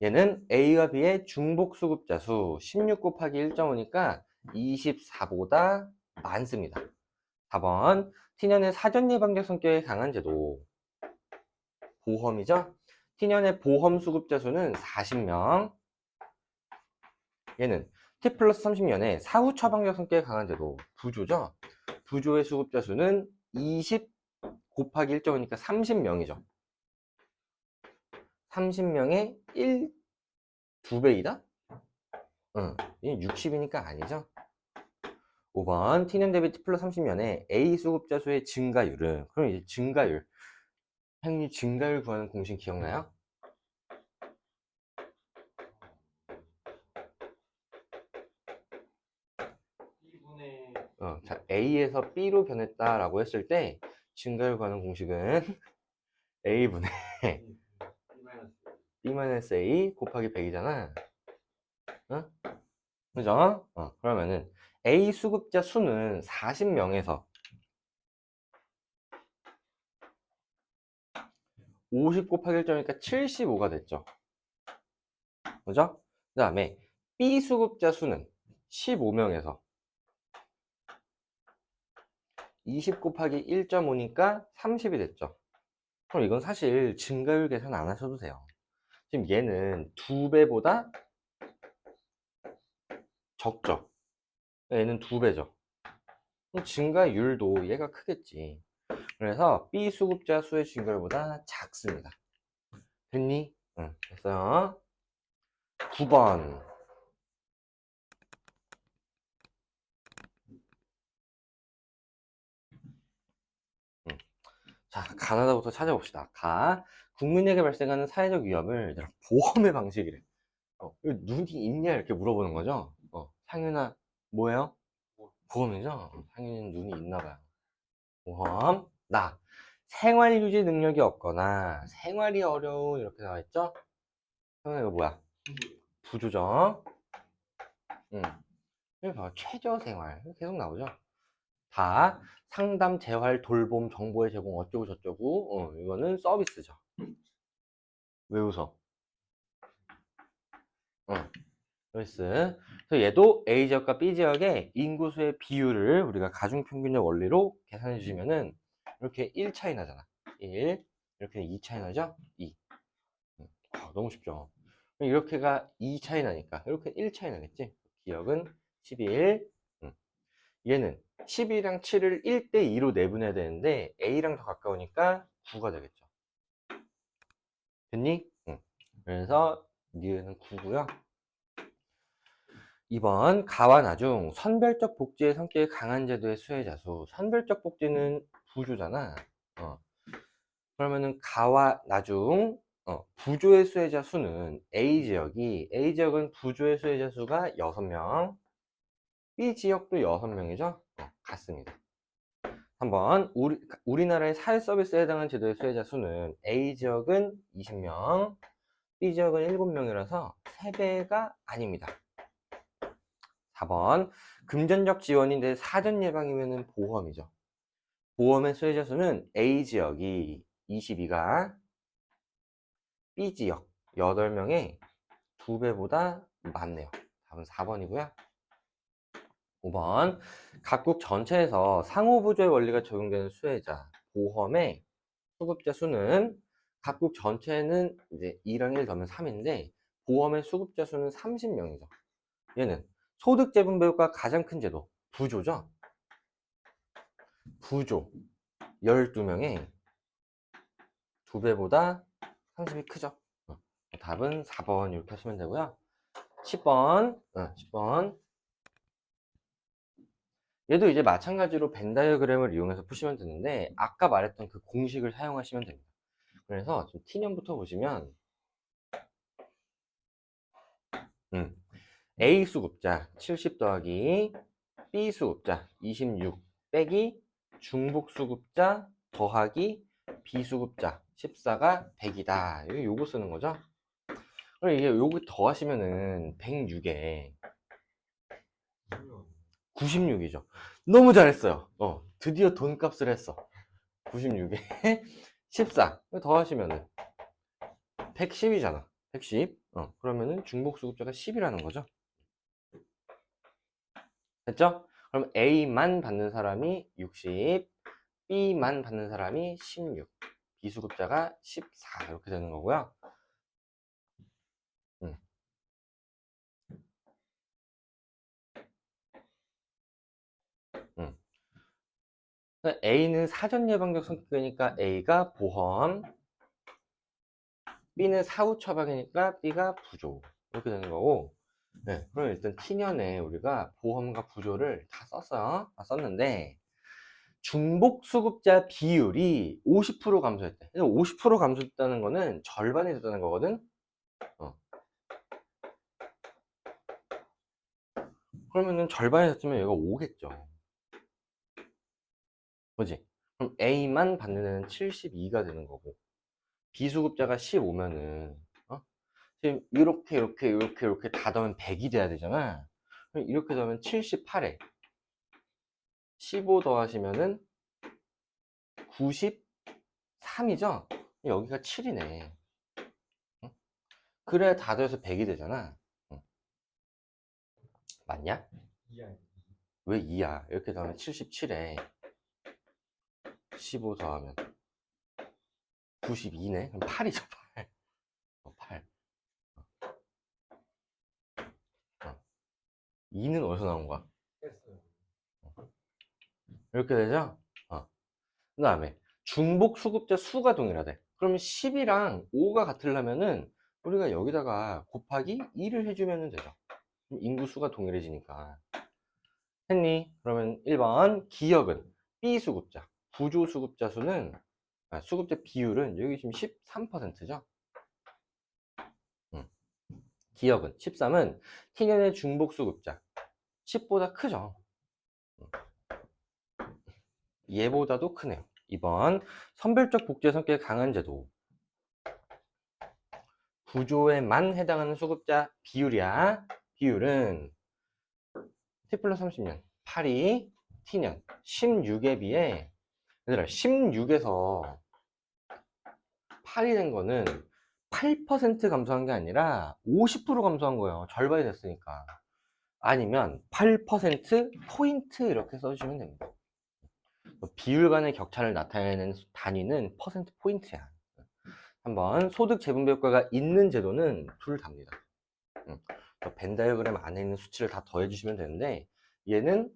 얘는 A와 B의 중복 수급자 수 16 곱하기 1.5니까 24보다 많습니다. 4번 T년의 사전 예방적 성격이 강한 제도. 보험이죠. T년의 보험 수급자 수는 40명. 얘는 T 플러스 30년에 사후 처방적 성격이 강한 제도. 부조죠. 부조의 수급자 수는 20 곱하기 1.5니까 30명이죠. 30명의 2배이다? 응, 60이니까 아니죠. 5번 T년 대비 T 플러스 30년에 A 수급자 수의 증가율은, 그럼 이제 증가율, 행위 증가율 구하는 공식 기억나요? 자, A에서 B로 변했다라고 했을 때 증가율 구하는 공식은 A분의 B-A 곱하기 100이잖아. 어? 그죠? 그러면은 A 수급자 수는 40명에서 50 곱하기 1점이니까 75가 됐죠. 그죠? 그 다음에 B 수급자 수는 15명에서 20 곱하기 1.5니까 30이 됐죠. 그럼 이건 사실 증가율 계산 안 하셔도 돼요. 지금 얘는 2배보다 적죠. 얘는 2배죠. 그럼 증가율도 얘가 크겠지. 그래서 B 수급자 수의 증가율보다 작습니다. 됐니? 응, 됐어요. 9번. 자, 가나다부터 찾아봅시다. 국민에게 발생하는 사회적 위협을 얘들아, 보험의 방식이래. 이거 눈이 있냐 이렇게 물어보는 거죠. 상윤아 뭐예요? 보험이죠. 상윤이는 눈이 있나 봐요. 보험. 생활 유지 능력이 없거나 생활이 어려운 이렇게 나와 있죠. 상윤아 이거 뭐야? 부조죠. 여기 봐, 최저 생활 계속 나오죠. 다 상담, 재활, 돌봄, 정보의 제공 어쩌고 저쩌고. 이거는 서비스죠. 왜 웃어? 서비스. 그래서 얘도 A 지역과 B 지역의 인구수의 비율을 우리가 가중평균적 원리로 계산해 주시면은 이렇게 1 차이 나잖아. 1. 이렇게 2 차이 나죠? 2. 너무 쉽죠? 이렇게가 2 차이 나니까 이렇게 1 차이 나겠지? 기억은 11. 얘는 12랑 7을 1대2로 내분해야 되는데 A랑 더 가까우니까 9가 되겠죠. 됐니? 그래서 니은 9고요. 2번 가와 나중 선별적 복지의 성격이 강한 제도의 수혜자 수. 선별적 복지는 부조잖아. 그러면은 가와 나중 부조의 수혜자 수는 A 지역은 부조의 수혜자 수가 6명, B 지역도 6명이죠. 같습니다. 한번 우리나라의 사회 서비스에 해당하는 제도의 수혜자 수는 A 지역은 20명, B 지역은 7명이라서 3배가 아닙니다. 4번 금전적 지원인데 사전 예방이면 보험이죠. 보험의 수혜자 수는 A 지역이 22가, B 지역 8명의 2배보다 많네요. 답은 4번이고요. 5번 각국 전체에서 상호부조의 원리가 적용되는 수혜자 보험의 수급자 수는 각국 전체는 이제 2랑 1 더하면 3인데 보험의 수급자 수는 30명이죠. 얘는 소득 재분배효과 가장 큰 제도 부조죠. 부조 12명의 2배보다 30이 크죠. 답은 4번 이렇게 하시면 되고요. 10번 10번 얘도 이제 마찬가지로 벤 다이어그램을 이용해서 푸시면 되는데 아까 말했던 그 공식을 사용하시면 됩니다. 그래서 좀 T년부터 보시면 A 수급자 70 더하기 B 수급자 26 빼기 중복 수급자 더하기 B 수급자 14가 100이다. 요거 쓰는 거죠. 그럼 이게 요거 더하시면은 106에 96이죠. 너무 잘했어요. 드디어 돈값을 했어. 96에 14 더하시면은 110이잖아. 110. 그러면은 중복 수급자가 10이라는 거죠. 됐죠? 그럼 A만 받는 사람이 60, B만 받는 사람이 16, B수급자가 14 이렇게 되는 거고요. 음. A는 사전 예방적 성격이니까 A가 보험, B는 사후 처방이니까 B가 부조 이렇게 되는 거고. 네, 그럼 일단 T년에 우리가 보험과 부조를 다 썼어요. 다 썼는데 중복 수급자 비율이 50% 감소했대. 50% 감소했다는 거는 절반이 됐다는 거거든. 그러면은 절반이 됐으면 얘가 5겠죠. 그지? 그럼 A만 받는 애는 72가 되는 거고 B수급자가 15면은 지금 이렇게 다 더하면 100이 돼야 되잖아. 그럼 이렇게 더하면 78에 15 더하시면은 93이죠? 여기가 7이네. 그래야 다 더해서 100이 되잖아. 맞냐? 왜 2야? 이렇게 더하면 77에 15 더하면 92네? 그럼 8이죠, 8. 8. 2는 어디서 나온 거야? 이렇게 되죠? 그 다음에 중복 수급자 수가 동일하대. 그러면 10이랑 5가 같으려면은 우리가 여기다가 곱하기 2를 해주면 되죠. 인구수가 동일해지니까. 했니? 그러면 1번 기역은 B 수급자, 부조 수급자 수는 수급자 비율은 여기 지금 13%죠. 기역은 13은 T년의 중복 수급자 10보다 크죠. 얘보다도 크네요. 2번 선별적 복제 성격이 강한 제도 구조에만 해당하는 수급자 비율이야. 비율은 T 플러스 30년 8이 T년 16에 비해 얘들아 16에서 8이 된 거는 8% 감소한 게 아니라 50% 감소한 거예요. 절반이 됐으니까. 아니면 8%포인트 이렇게 써주시면 됩니다. 비율 간의 격차를 나타내는 단위는 퍼센트 포인트야. 한번 소득 재분배 효과가 있는 제도는 둘 다입니다. 벤 다이어그램 안에 있는 수치를 다 더해주시면 되는데 얘는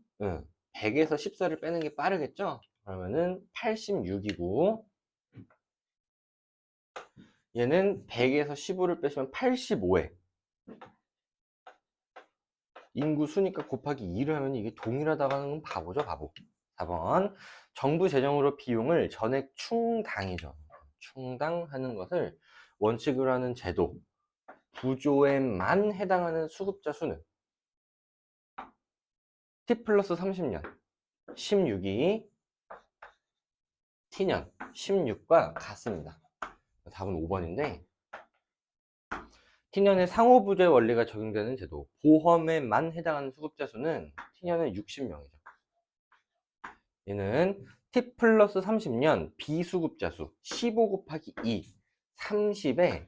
100에서 14를 빼는 게 빠르겠죠? 그러면은 86이고 얘는 100에서 15를 빼시면 85에 인구 수니까 곱하기 2를 하면 이게 동일하다는 건 바보죠, 바보. 4번 정부 재정으로 비용을 전액 충당이죠. 충당하는 것을 원칙으로 하는 제도 부조에만 해당하는 수급자 수는 T 플러스 30년 16이 T년 16과 같습니다. 답은 5번인데 T년의 상호부재 원리가 적용되는 제도 보험에만 해당하는 수급자 수는 T년은 60명이죠. 얘는 T 플러스 30년 비수급자 수 15 곱하기 2 30에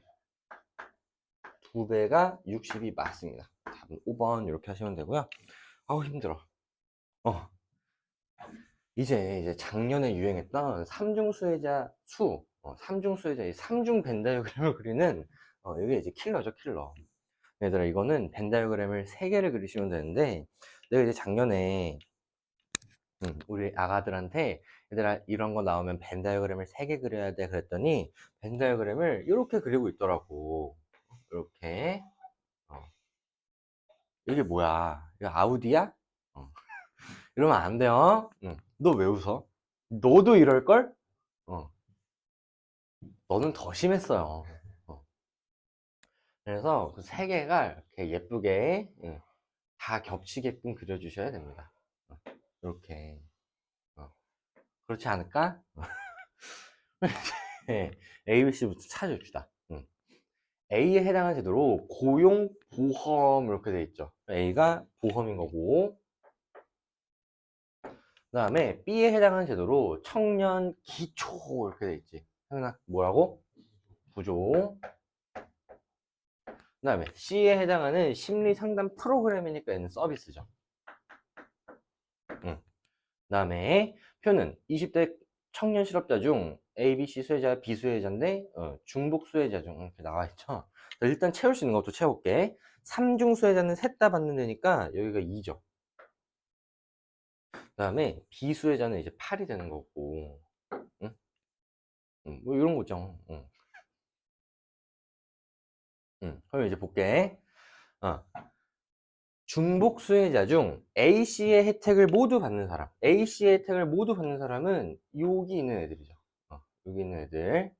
2배가 60이 맞습니다. 답은 5번 이렇게 하시면 되고요. 아우 힘들어. 이제 작년에 유행했던 삼중수혜자 수, 삼중수혜자의 삼중 벤 다이어그램을 그리는 이게 이제 킬러죠, 킬러. 얘들아 이거는 벤 다이어그램을 3개를 그리시면 되는데 내가 이제 작년에 우리 아가들한테 얘들아 이런 거 나오면 벤 다이어그램을 3개 그려야 돼 그랬더니 벤 다이어그램을 이렇게 그리고 있더라고. 이렇게 이게 뭐야? 이거 아우디야? 이러면 안 돼요. 너 왜 웃어? 너도 이럴걸? 어. 너는 더 심했어요. 그래서 그 3개가 이렇게 예쁘게 다 겹치게끔 그려주셔야 됩니다. 이렇게. 그렇지 않을까? 네, A, B, C부터 찾아줍시다. A에 해당하는 제도로 고용보험 이렇게 돼 있죠. A가 보험인 거고 그 다음에 B에 해당하는 제도로 청년 기초 이렇게 돼 있지. 뭐라고? 부조. 그 다음에 C에 해당하는 심리 상담 프로그램이니까 얘는 서비스죠. 그 다음에 표는 20대 청년 실업자 중 A, B, C 수혜자, B 수혜자인데 중복 수혜자 중 이렇게 나와 있죠. 일단 채울 수 있는 것도 채울게. 3중 수혜자는 셋 다 받는 데니까 여기가 2죠. 그 다음에 B 수혜자는 이제 8이 되는 거고, 응? 뭐 이런 거죠. 그럼 이제 볼게. 중복 수혜자 중 A씨의 혜택을 모두 받는 사람. A씨의 혜택을 모두 받는 사람은 여기 있는 애들이죠. 여기 있는 애들.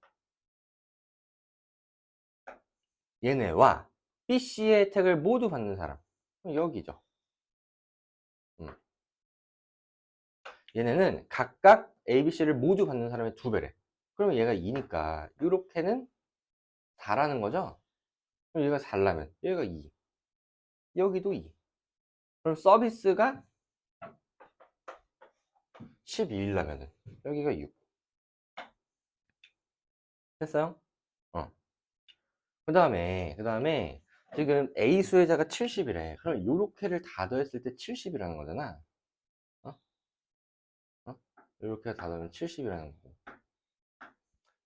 얘네와 B씨의 혜택을 모두 받는 사람. 여기죠. 얘네는 각각 A, B, C를 모두 받는 사람의 2배래. 그러면 얘가 2니까 이렇게는 4라는 거죠. 그럼 얘가 4라면 얘가 2. 여기도 2. 그럼 서비스가 12일라면은 여기가 6. 됐어요? 그 다음에 지금 A 수혜자가 70이래. 그럼 요렇게를 다 더했을 때 70이라는 거잖아. 어? 요렇게 다 더하면 70이라는 거고.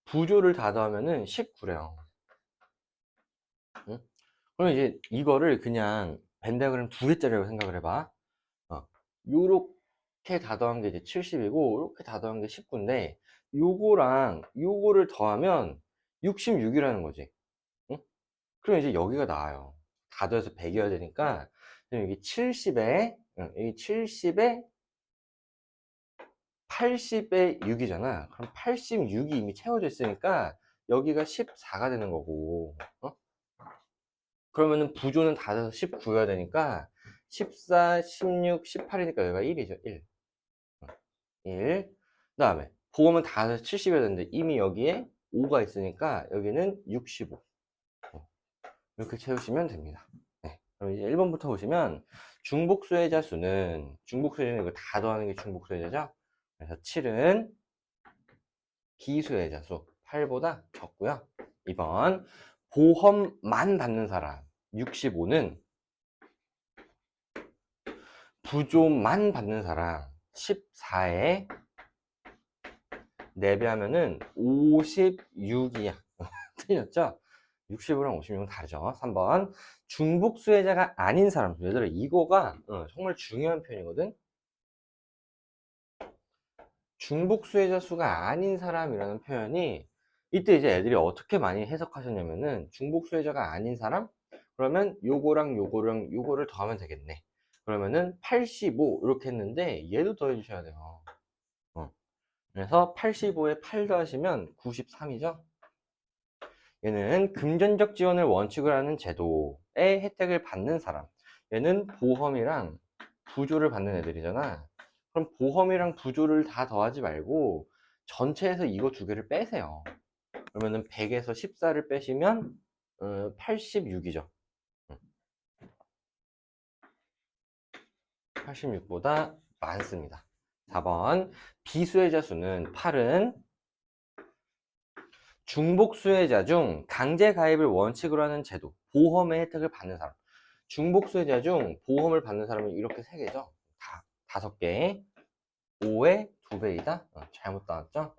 부조를 다 더하면은 19래요. 응? 그럼 이제 이거를 그냥 벤 다이어그램 2개짜리라고 생각을 해봐. 요렇게 이렇게 다 더한 게 이제 70이고 이렇게 다 더한 게 19인데 요거랑 요거를 더하면 66이라는 거지. 응? 그럼 이제 여기가 나와요. 다 더해서 100이어야 되니까 여기 70에 여기 70에 80에 6이잖아. 그럼 86이 이미 채워져 있으니까 여기가 14가 되는 거고, 그러면은 부조는 다 돼서 19여야 되니까 14, 16, 18이니까 여기가 1이죠. 1. 1. 그 다음에 보험은 다 돼서 70여야 되는데 이미 여기에 5가 있으니까 여기는 65. 이렇게 채우시면 됩니다. 네. 그럼 이제 1번부터 보시면 중복수혜자 수는, 중복수혜자는 이거 다 더하는 게 중복수혜자죠. 그래서 7은 비수혜자 수 8보다 적고요. 2번 보험만 받는 사람 65는 부조만 받는 사람 14에 4배하면은 56이야. 틀렸죠? 60이랑 56은 다르죠. 3번 중복수혜자가 아닌 사람. 얘들아 이거가 정말 중요한 표현이거든. 중복수혜자 수가 아닌 사람이라는 표현이 이때 이제 애들이 어떻게 많이 해석하셨냐면은 중복수혜자가 아닌 사람? 그러면 요거랑 요거랑 요거를 더하면 되겠네. 그러면은 85 이렇게 했는데 얘도 더해 주셔야 돼요. 그래서 85에 8 더하시면 93이죠. 얘는 금전적 지원을 원칙으로 하는 제도의 혜택을 받는 사람. 얘는 보험이랑 부조를 받는 애들이잖아. 그럼 보험이랑 부조를 다 더하지 말고 전체에서 이거 두 개를 빼세요. 그러면은 100에서 14를 빼시면 86이죠. 86보다 많습니다. 4번 비수혜자 수는 8은 중복 수혜자 중 강제 가입을 원칙으로 하는 제도, 보험의 혜택을 받는 사람. 중복 수혜자 중 보험을 받는 사람은 이렇게 3개죠. 다 5개. 5의 2배이다. 잘못 나왔죠?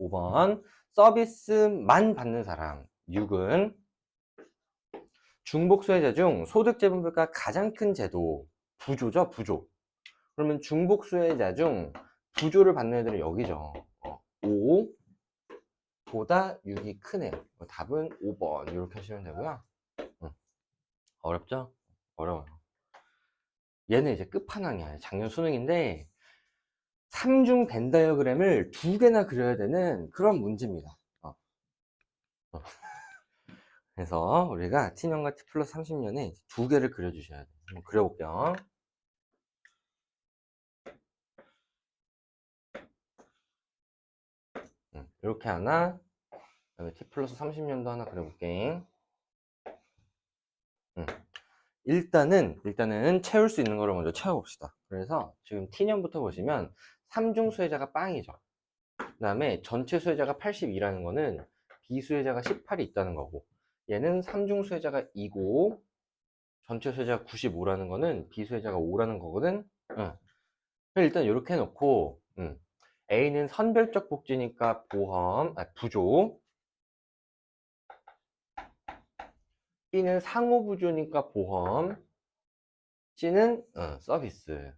5번 서비스만 받는 사람. 6은 중복 수혜자 중 소득 재분배가 가장 큰 제도, 부조죠, 부조. 그러면 중복 수혜자 중 부조를 받는 애들은 여기죠. 5 보다 6이 크네요. 답은 5번 이렇게 하시면 되고요. 어렵죠? 어려워요. 얘는 이제 끝판왕이야. 작년 수능인데 3중 벤 다이어그램을 2개나 그려야 되는 그런 문제입니다. 그래서 우리가 T년과 T 플러스 30년에 2개를 그려주셔야 돼요. 한번 그려볼게요. 이렇게 하나, 그다음에 T 플러스 30년도 하나 그려볼게. 일단은 채울 수 있는 거를 먼저 채워봅시다. 그래서 지금 T년부터 보시면 3중 수혜자가 빵이죠. 그 다음에 전체 수혜자가 82라는 거는 비수혜자가 18이 있다는 거고, 얘는 3중 수혜자가 2고 전체 수혜자가 95라는 거는 비수혜자가 5라는 거거든. 일단 이렇게 해놓고 A는 선별적 복지니까 보험, 부조. B는 상호부조니까 보험. C는 서비스.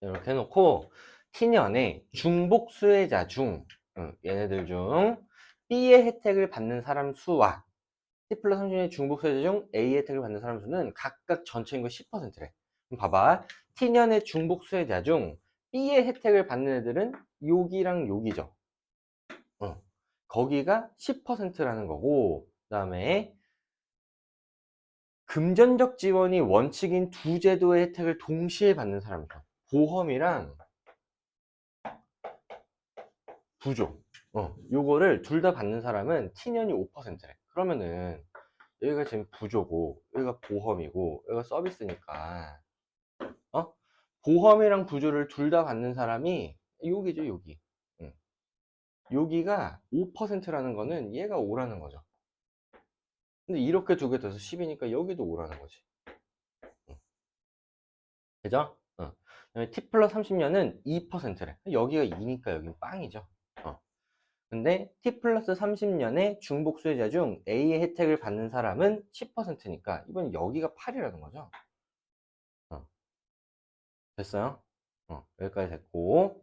이렇게 해놓고 T년에 중복 수혜자 중 얘네들 중 B의 혜택을 받는 사람 수와 T 플러스 30년의 중복 수혜자 중 A 혜택을 받는 사람 수는 각각 전체 인구 10%래. 그럼 봐봐. T년의 중복 수혜자 중 B의 혜택을 받는 애들은 여기랑 여기죠. 거기가 10%라는 거고, 그 다음에 금전적 지원이 원칙인 두 제도의 혜택을 동시에 받는 사람이죠. 보험이랑 부조. 요거를 둘 다 받는 사람은 T년이 5%래. 그러면은 여기가 지금 부조고 여기가 보험이고 여기가 서비스니까 보험이랑 부조를 둘 다 받는 사람이 여기죠, 여기. 여기가 5%라는 거는 얘가 5라는 거죠. 근데 이렇게 두 개 더해서 10이니까 여기도 5라는 거지. 그죠? T 플러스 30년은 2%래. 여기가 2니까 여기는 빵이죠. 근데 T 플러스 30년의 중복 수혜자 중 A의 혜택을 받는 사람은 10%니까 이번 여기가 8이라는 거죠. 됐어요? 여기까지 됐고.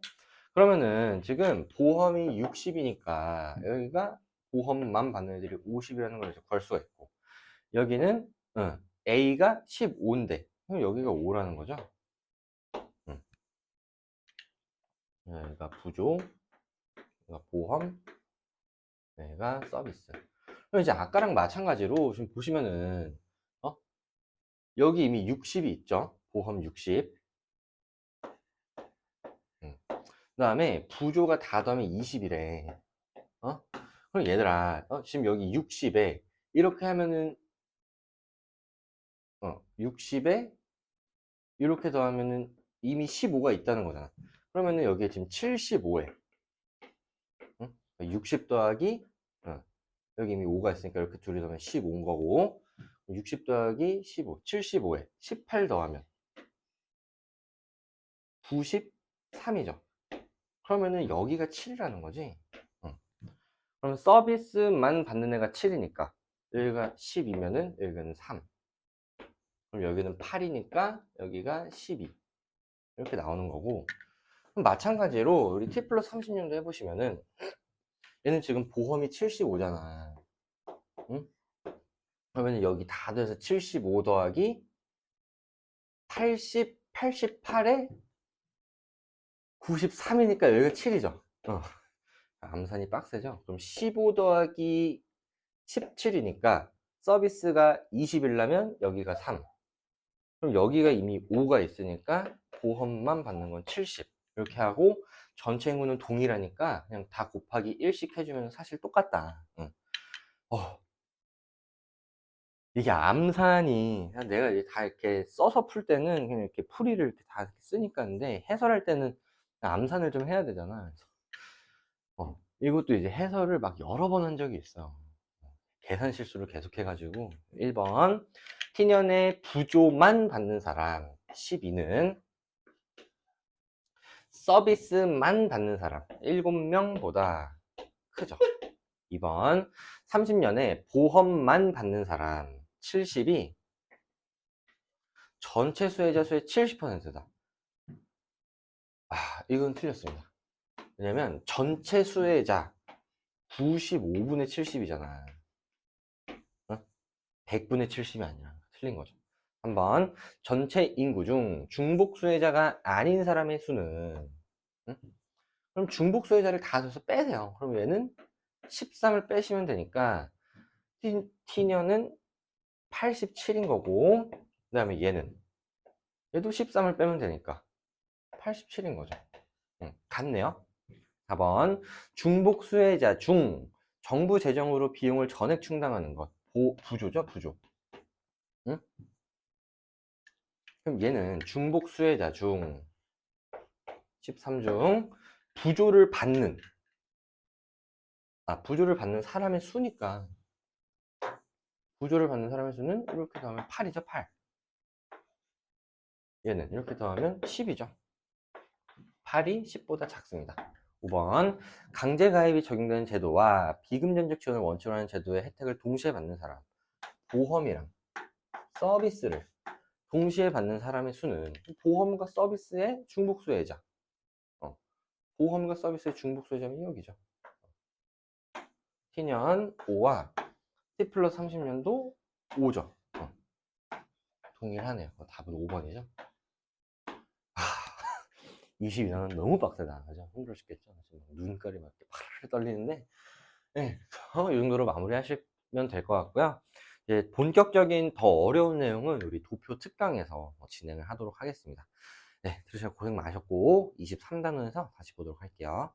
그러면은 지금 보험이 60이니까 여기가 보험만 받는 애들이 50이라는 걸 이제 구할 수가 있고, 여기는 A가 15인데 그럼 여기가 5라는 거죠. 여기가 부조, 여기가 보험, 여기가 서비스. 그럼 이제 아까랑 마찬가지로 지금 보시면은 여기 이미 60이 있죠. 보험 60. 그 다음에 부조가 다 더하면 20이래. 그럼 얘들아, 지금 여기 60에 이렇게 하면은 60에 이렇게 더하면은 이미 15가 있다는 거잖아. 그러면은 여기에 지금 75에 60 더하기 여기 이미 5가 있으니까 이렇게 둘이 더하면 15인 거고, 60 더하기 15, 75에 18 더하면 93이죠. 그러면은 여기가 7이라는 거지. 그럼 서비스만 받는 애가 7이니까 여기가 10이면은 여기는 3. 그럼 여기는 8이니까 여기가 12. 이렇게 나오는 거고. 그럼 마찬가지로 우리 T 플러스 30년도 해보시면은 얘는 지금 보험이 75잖아. 응? 그러면 여기 다 돼서 75 더하기 80, 88에 93이니까 여기가 7이죠. 암산이 빡세죠? 그럼 15 더하기 17이니까 서비스가 20이려면 여기가 3. 그럼 여기가 이미 5가 있으니까 보험만 받는 건 70. 이렇게 하고 전체 인구는 동일하니까 그냥 다 곱하기 1씩 해주면 사실 똑같다. 이게 암산이 그냥 내가 이제 다 이렇게 써서 풀 때는 그냥 이렇게 풀이를 이렇게 다 이렇게 쓰니까, 근데 해설할 때는 암산을 좀 해야 되잖아. 그래서 이것도 이제 해설을 막 여러 번 한 적이 있어. 계산 실수를 계속 해가지고. 1번 T년의 부조만 받는 사람 12는 서비스만 받는 사람 7명보다 크죠. 2번 30년에 보험만 받는 사람 70이 전체 수혜자 수의 70%다. 이건 틀렸습니다. 왜냐면 전체 수혜자 95분의 70이잖아. 100분의 70이 아니라 틀린 거죠. 한번 전체 인구 중 중복 수혜자가 아닌 사람의 수는, 그럼 중복 수혜자를 다 줘서 빼세요. 그럼 얘는 13을 빼시면 되니까 T년은 87인 거고, 그 다음에 얘도 13을 빼면 되니까 87인 거죠. 같네요. 4번 중복 수혜자 중 정부 재정으로 비용을 전액 충당하는 것 부조죠, 부조. 응? 그럼 얘는 중복 수혜자 중 13중 부조를 받는 사람의 수니까 부조를 받는 사람의 수는 이렇게 더하면 8이죠, 8. 얘는 이렇게 더하면 10이죠. 8이 10보다 작습니다. 5번 강제가입이 적용되는 제도와 비금전적 지원을 원칙으로 하는 제도의 혜택을 동시에 받는 사람, 보험이랑 서비스를 동시에 받는 사람의 수는 보험과 서비스의 중복 수혜자, 보험과 서비스의 중복 수혜자는 여기죠. T년 5와 T 플러스 30년도 5죠. 동일하네요. 답은 5번이죠. 22단은 너무 빡세다. 그죠? 힘들으시겠죠? 지금 눈깔이 막 이렇게 파르르 떨리는데, 네, 이 정도로 마무리하시면 될 것 같고요. 이제 본격적인 더 어려운 내용은 우리 도표 특강에서 진행을 하도록 하겠습니다. 네, 들으셔서 고생 많으셨고 23단원에서 다시 보도록 할게요.